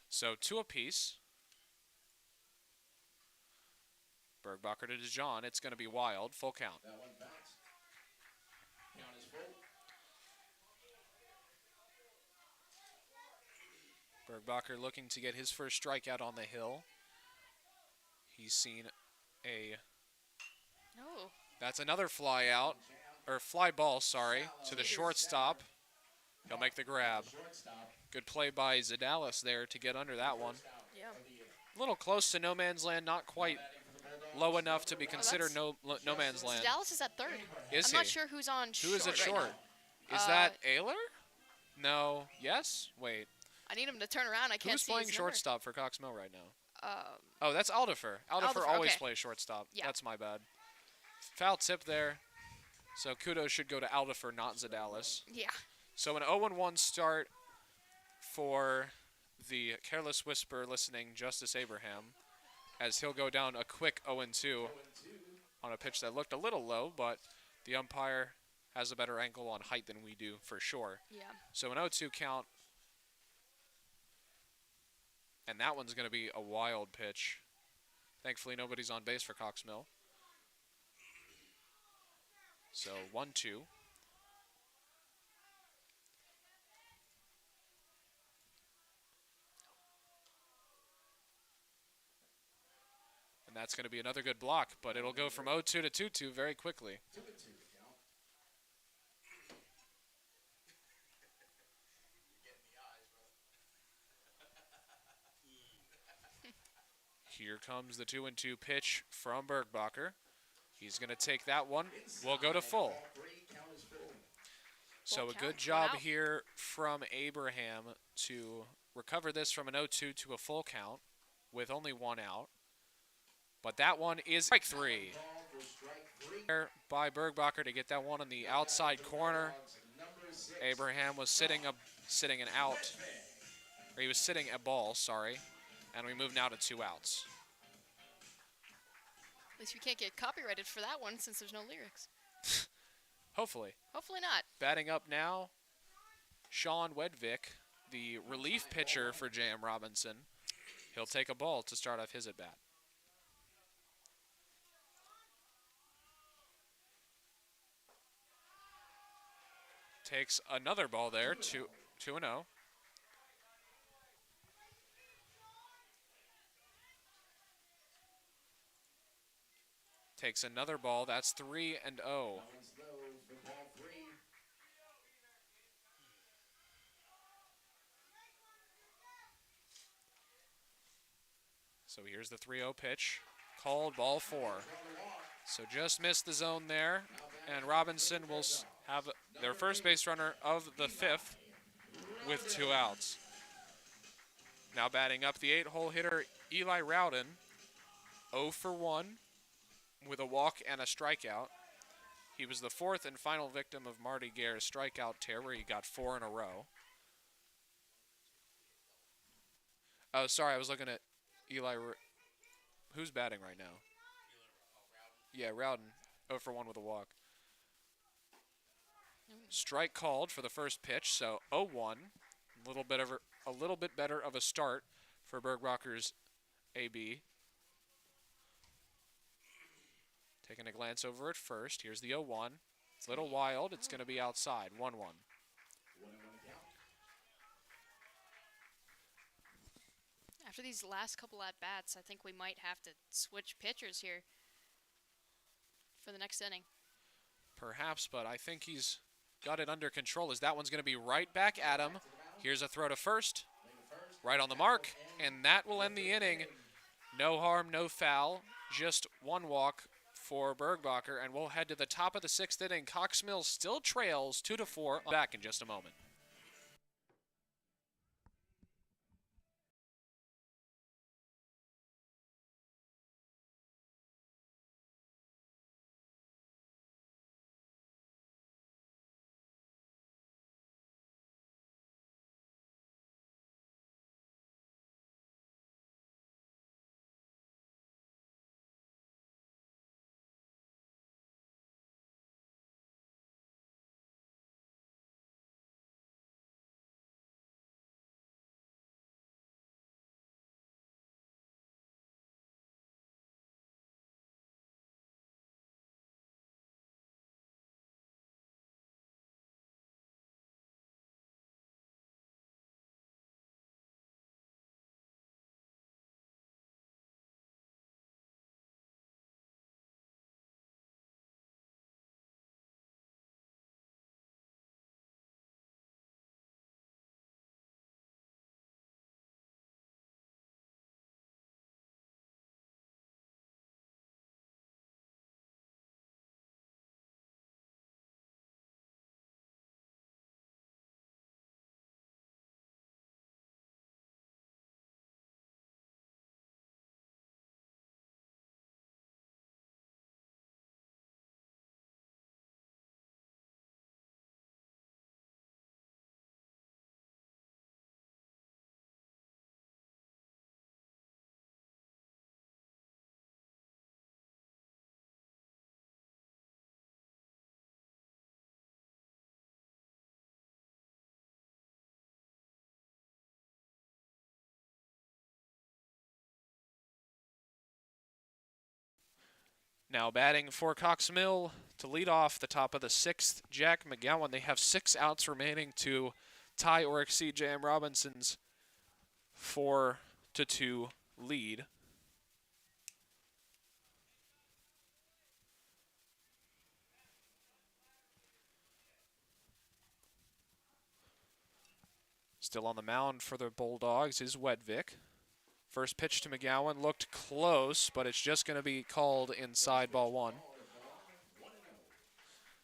So 2 apiece. Bergbacher to DeJohn. It's going to be wild. Full count. That one bounced. Count is full. Bergbacher looking to get his first strikeout on the hill. He's seen a... Oh. That's another fly out, or fly ball, sorry, to the shortstop. He'll make the grab. Good play by Zadalis there to get under that one. Yeah. A little close to no man's land, not quite low enough to be considered no man's land. Dallas is at third. Is I'm he? not sure who's on short. Who is at right short? now. Is that Ayler? No. Yes? Wait. I need him to turn around. I can't Who's see playing his number. shortstop for Cox Mill right now? Um, Oh, that's Aldifer. Aldifer Aldifer, always okay. plays shortstop. Yeah. That's my bad. Foul tip there. So kudos should go to Aldifer, not Zadalis. yeah. So an 0-1 start for the Careless Whisper listening Justice Abraham, as he'll go down a quick 0-2 on a pitch that looked a little low, but the umpire has a better angle on height than we do for sure. Yeah. So an 0-2 count. And that one's going to be a wild pitch. Thankfully, nobody's on base for Cox Mill. So 1-2. And that's going to be another good block, but it'll go from 0-2 to 2-2 very quickly. 2-2 to count. Here comes the 2-2 pitch from Bergbacher. He's going to take that one. We'll go to full. Ball 3, count is full. So Full a good count, job one out. here from Abraham to recover this from an 0-2 to a full count with only 1 out. But that one is strike 3. Ball for strike 3. There by Bergbacher to get that one on the outside corner. Number 6. Abraham was sitting an out, or he was sitting a ball, sorry, and we move now to 2 outs. At least we can't get copyrighted for that one since there's no lyrics. Hopefully. Hopefully not. Batting up now, Sean Wedvick, the relief pitcher for J.M. Robinson. He'll take a ball to start off his at-bat. Takes another ball there, 2-0. Takes another ball, that's 3-0. That one's low for ball 3. So here's the 3-0 pitch. Called ball 4. So just missed the zone there. And Robinson will have their first base runner of the 5th with 2 outs. Now batting up the 8-hole hitter, Eli Rowden. 0 for 1 with a walk and a strikeout. He was the 4th and final victim of Marty Gare's strikeout tear, where he got 4 in a row. Oh, sorry, I was looking at Eli. Who's batting right now? Yeah, Rowden. 0 for 1 with a walk. Strike called for the first pitch, so 0-1. A little bit better of a start for Bergbacher's AB. Taking a glance over at first. Here's the 0-1. It's a little wild. It's going to be outside. 1-1. 1-1 count. After these last couple at bats, I think we might have to switch pitchers here for the next inning. Perhaps, but I think he's got it under control as that one's going to be right back at him. Here's a throw to first, right on the mark, and that will end the inning. No harm, no foul, just one walk for Bergbacher, and we'll head to the top of the 6th inning. Cox Mill still trails 2-4. Back in just a moment. Now batting for Cox Mill to lead off the top of the 6th, Jack McGowan. They have 6 outs remaining to tie or exceed J.M. Robinson's 4-2 lead. Still on the mound for the Bulldogs is Wedvik. First pitch to McGowan looked close, but it's just going to be called inside ball 1.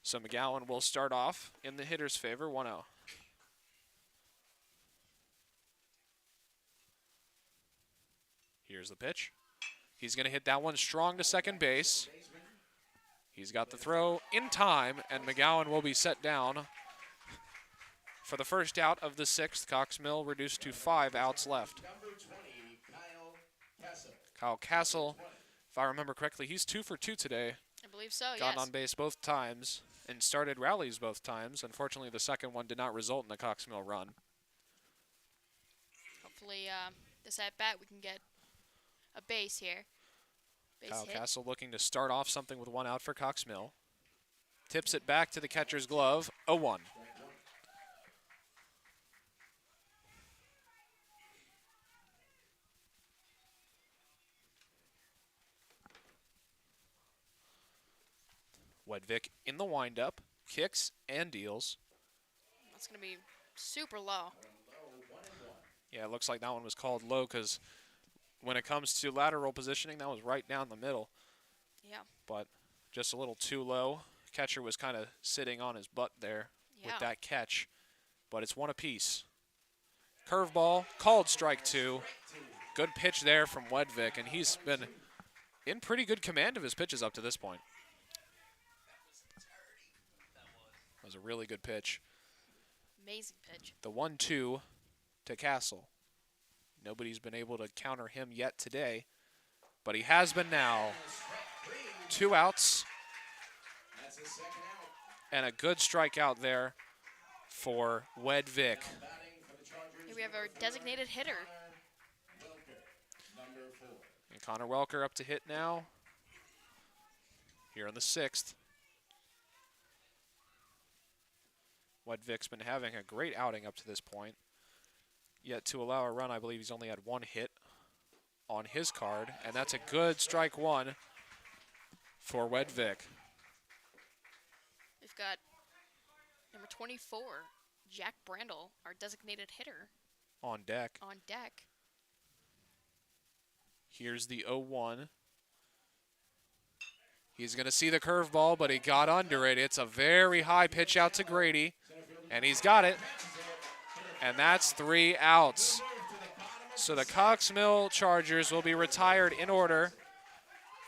So McGowan will start off in the hitter's favor, 1-0. Here's the pitch. He's going to hit that one strong to second base. He's got the throw in time, and McGowan will be set down for the first out of the 6th. Cox Mill reduced to 5 outs left. Kyle Castle, if I remember correctly, he's 2 for 2 today. I believe so, Gotten yes. on base both times and started rallies both times. Unfortunately, the second one did not result in a Cox Mill run. Hopefully, this at bat we can get a base here. Kyle Hit. Castle looking to start off something with 1 out for Cox Mill. Tips it back to the catcher's glove, 0-1. Wedvik in the windup, kicks and deals. That's going to be super low. Yeah, it looks like that one was called low because when it comes to lateral positioning, that was right down the middle. Yeah. But just a little too low. Catcher was kind of sitting on his butt there with that catch. But it's 1 apiece. Curveball, called strike 2. Good pitch there from Wedvik, and he's been in pretty good command of his pitches up to this point. That was a really good pitch. Amazing pitch. The 1-2 to Castle. Nobody's been able to counter him yet today, but he has been now. 2 outs and a good strikeout there for Wedvik. Here we have our designated hitter. And Connor Welker up to hit now here in the 6th. Wedvik's been having a great outing up to this point. Yet to allow a run, I believe he's only had 1 hit. on his card, and that's a good strike one for Wedvik. We've got number 24, Jack Brandel, our designated hitter, On deck. on deck. Here's the 0-1. He's going to see the curveball, but he got under it. It's a very high pitch out to Grady, and he's got it. And that's 3 outs. So the Cox Mill Chargers will be retired in order.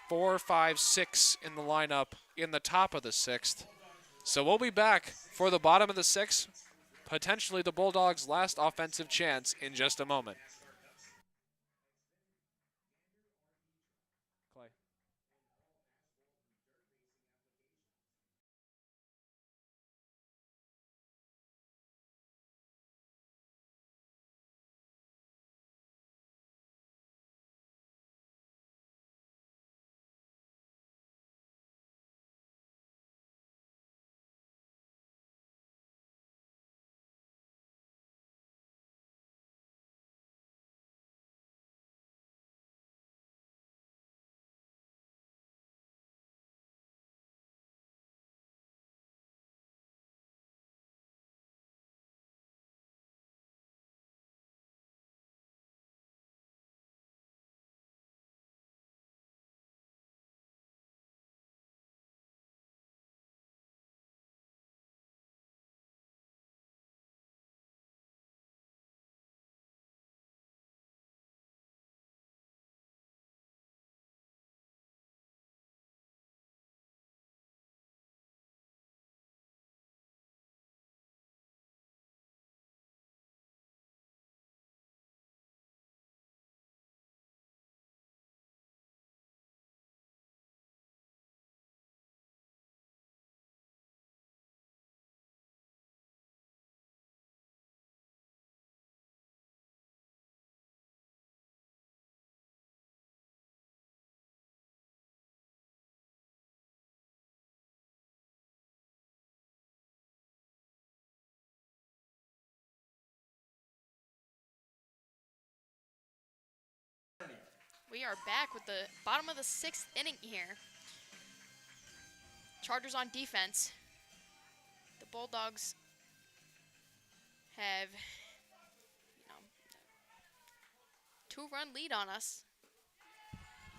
4, 5, 6 in the lineup in the top of the 6th. So we'll be back for the bottom of the 6th, potentially the Bulldogs' last offensive chance in just a moment. Clay. We are back with the bottom of the 6th inning here. Chargers on defense. The Bulldogs have, 2-run lead on us.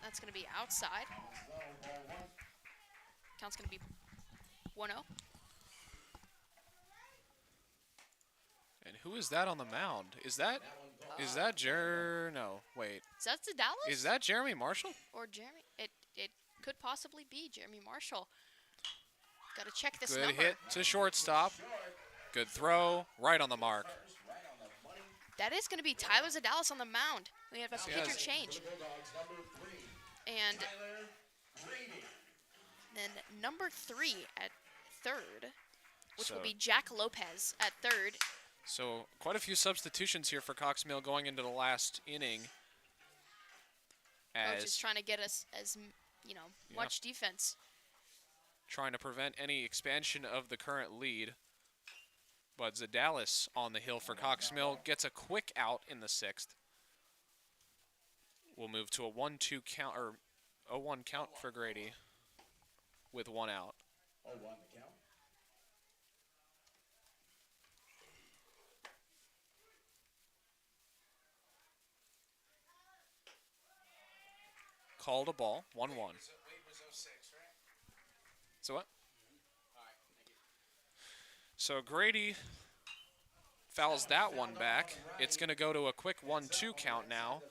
That's going to be outside. Count's going to be 1-0. And who is that on the mound? Is that no, wait. Is that the Dallas? Is that Jeremy Marshall? Or Jeremy? It could possibly be Jeremy Marshall. Got to check this Good number. hit to shortstop. Good throw, right on the mark. That is going to be Tyler Zadalis on the mound. We have a pitcher change. And then number 3 at third, which will be Jack Lopez at third. So quite a few substitutions here for Cox Mill going into the last inning. Coach is trying to get us as much defense. Trying to prevent any expansion of the current lead. But Zadalis on the hill for Cox Mill gets a quick out in the 6th. We'll move to a 1-2 count, or 0-1 count for Grady with 1 out. 0-1 the count. Called a ball, 1-1. So what? So Grady fouls that one back. It's going to go to a quick 1-2 count now.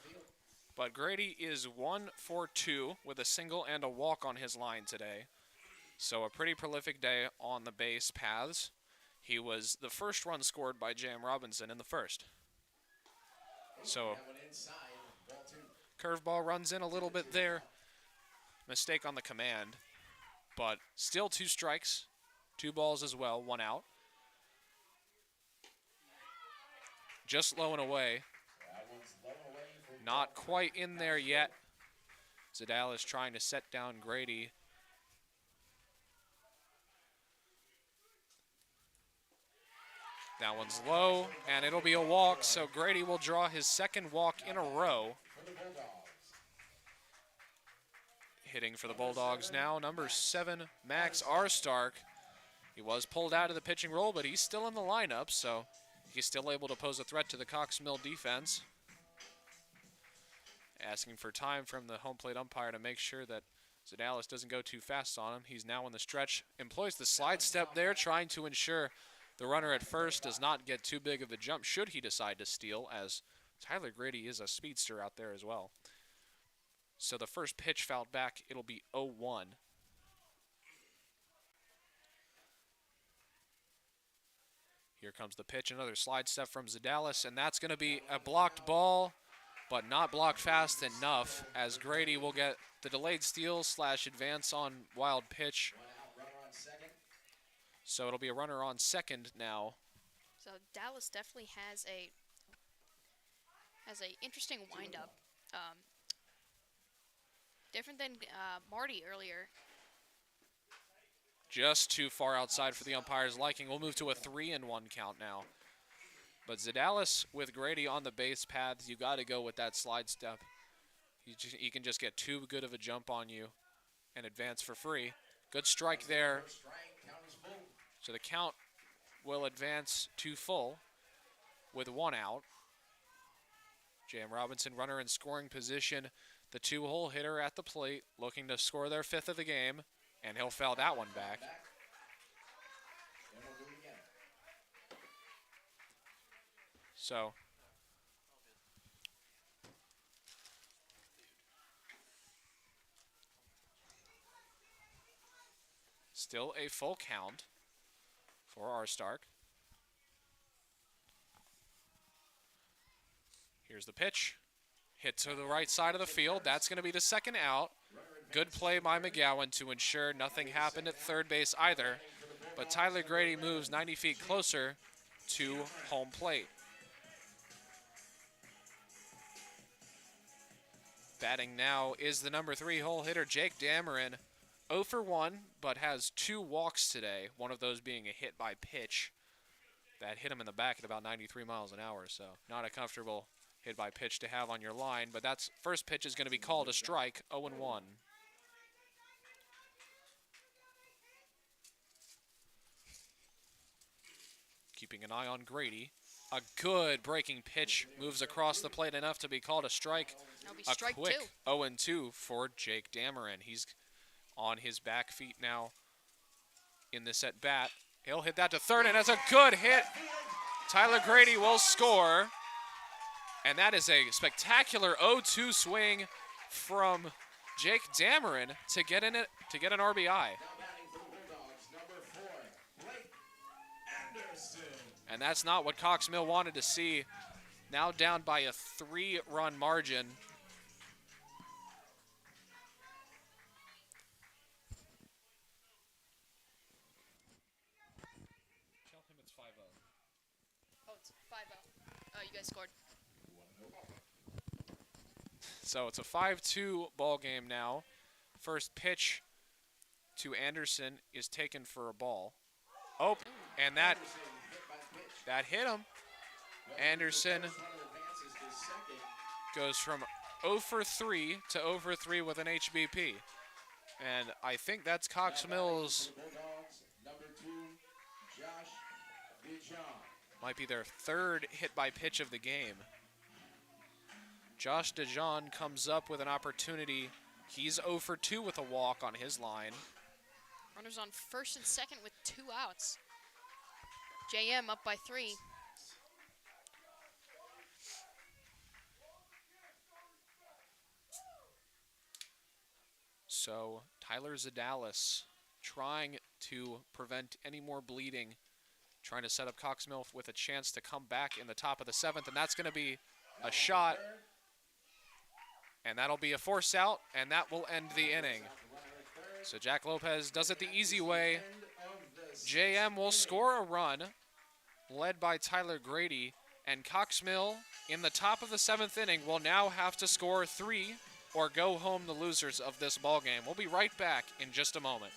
But Grady is 1 for 2 with a single and a walk on his line today. So a pretty prolific day on the base paths. He was the first run scored by J.M. Robinson in the first. So curveball runs in a little bit there. Mistake on the command. But still 2 strikes, 2 balls as well, 1 out. Just low and away. Not quite in there yet. Zadalis trying to set down Grady. That one's low, and it'll be a walk, so Grady will draw his 2nd walk in a row. Hitting for the Bulldogs now, number 7, Max Arstark. He was pulled out of the pitching role, but he's still in the lineup, so he's still able to pose a threat to the Cox Mill defense. Asking for time from the home plate umpire to make sure that Zadalis doesn't go too fast on him. He's now on the stretch, employs the slide step there, trying to ensure the runner at first does not get too big of a jump should he decide to steal, as Tyler Grady is a speedster out there as well. So the first pitch fouled back, it'll be 0-1. Here comes the pitch, another slide step from Zadalis, and that's going to be a blocked ball, but not blocked fast enough, as Grady will get the delayed steal / advance on wild pitch. So it'll be a runner on second now. So Dallas definitely has a interesting windup. Different than Marty earlier. Just too far outside for the umpire's liking. We'll move to a 3-1 count now. But Zadalis with Grady on the base paths, you got to go with that slide step. He can just get too good of a jump on you and advance for free. Good strike there. So the count will advance to full with 1 out. J.M. Robinson, runner in scoring position. The 2-hole hitter at the plate, looking to score their 5th of the game, and he'll foul that one back. So still a full count for Arstark. Here's the pitch. Hit to the right side of the field. That's going to be the second out. Good play by McGowan to ensure nothing happened at third base either. But Tyler Grady moves 90 feet closer to home plate. Batting now is the number 3-hole hitter, Jake Dameron. 0 for 1, but has 2 walks today, one of those being a hit by pitch that hit him in the back at about 93 miles an hour. So not a comfortable hit by pitch to have on your line, but that's first pitch is going to be called a strike, 0-1. Keeping an eye on Grady. A good breaking pitch moves across the plate enough to be called a strike. That'll be A strike quick 2. 0-2 for Jake Dameron. He's on his back feet now in this at bat. He'll hit that to third, and that's a good hit. Tyler Grady will score. And that is a spectacular 0-2 swing from Jake Dameron to get in it to get an RBI. And that's not what Cox Mill wanted to see. Now down by a 3-run margin. Tell him it's 5-0. Oh, it's 5-0. Oh, you guys scored. So it's a 5-2 ball game now. First pitch to Anderson is taken for a ball. Oh, and that hit him. Anderson goes from 0 for 3 to 0 for 3 with an HBP. And I think that's Cox Mill's, might be their 3rd hit by pitch of the game. Josh DeJean comes up with an opportunity. He's 0 for 2 with a walk on his line. Runners on first and second with 2 outs. JM up by 3. So Tyler Zadalis trying to prevent any more bleeding, trying to set up Cox Mill with a chance to come back in the top of the 7th, and that's going to be a shot. And that'll be a force out, and that will end the inning. So Jack Lopez does it the easy way. JM will score a run, led by Tyler Grady, and Cox Mill in the top of the 7th inning will now have to score 3 or go home the losers of this ball game. We'll be right back in just a moment.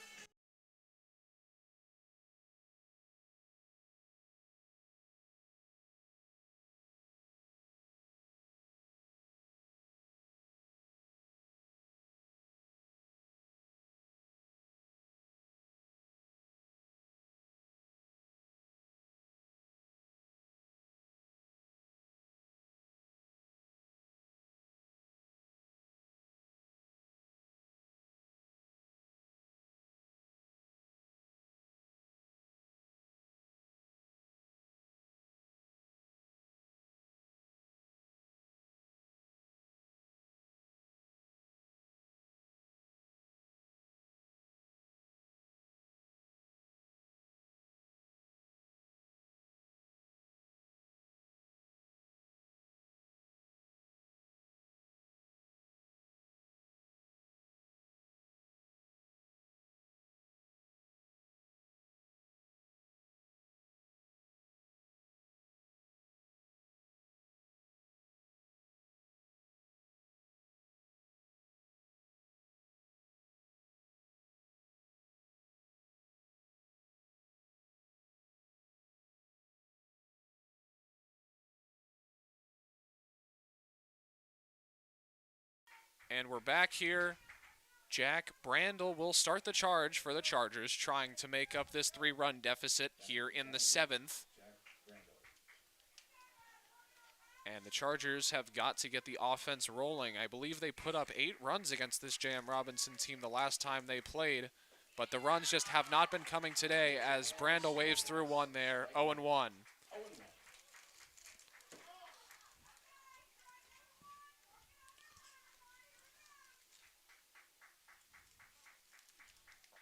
And we're back here. Jack Brandel will start the charge for the Chargers, trying to make up this 3-run deficit here in the 7th. And the Chargers have got to get the offense rolling. I believe they put up 8 runs against this J.M. Robinson team the last time they played, but the runs just have not been coming today as Brandel waves through one there, 0-1.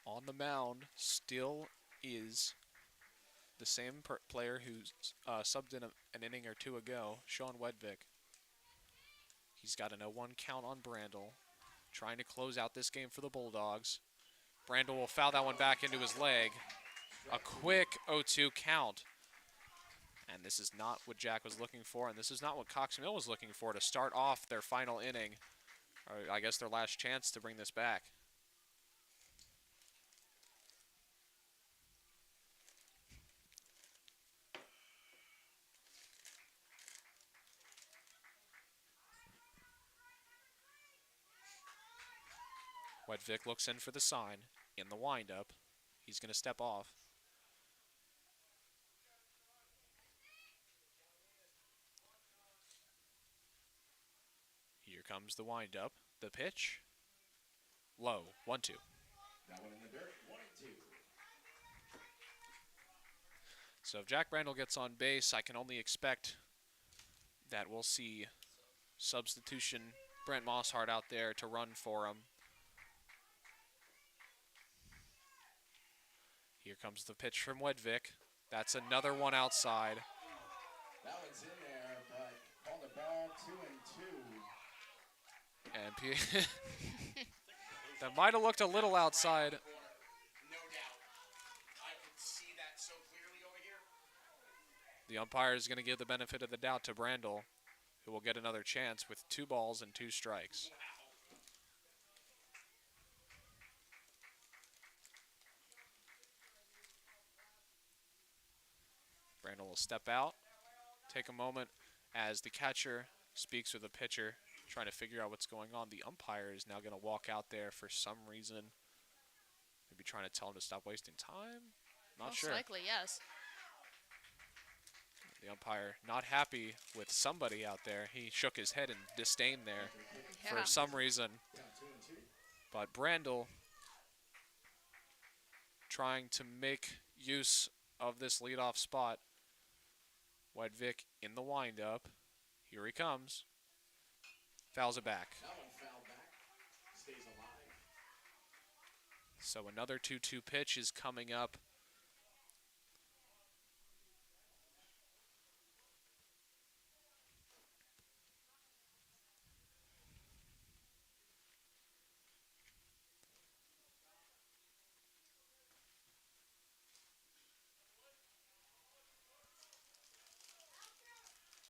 On the mound still is the same player who subbed in an inning or two ago, Sean Wedvik. He's got an 0-1 count on Brandel, trying to close out this game for the Bulldogs. Brandel will foul that one back into his leg. A quick 0-2 count. And this is not what Jack was looking for, and this is not what Cox Mill was looking for to start off their final inning, or I guess their last chance to bring this back. Wedvik looks in for the sign in the windup. He's going to step off. Here comes the windup. The pitch. Low. 1-2. That one in the dirt. 1-2. So if Jack Brandel gets on base, I can only expect that we'll see substitution Brent Mosshart out there to run for him. Here comes the pitch from Wedvik. That's another one outside. That one's in there, but called the ball 2-2. And that might have looked a little outside. No doubt. I can see that so clearly over here. The umpire is going to give the benefit of the doubt to Brandel, who will get another chance with 2 balls and 2 strikes. Brandel will step out, take a moment as the catcher speaks with the pitcher, trying to figure out what's going on. The umpire is now going to walk out there for some reason. Maybe trying to tell him to stop wasting time? Not Most sure. likely, yes. The umpire not happy with somebody out there. He shook his head in disdain there Yeah. for some reason. But Brandel trying to make use of this leadoff spot. Wedvik in the windup. Here he comes. Fouls it back. That one fouled back. Stays alive. So another 2-2 pitch is coming up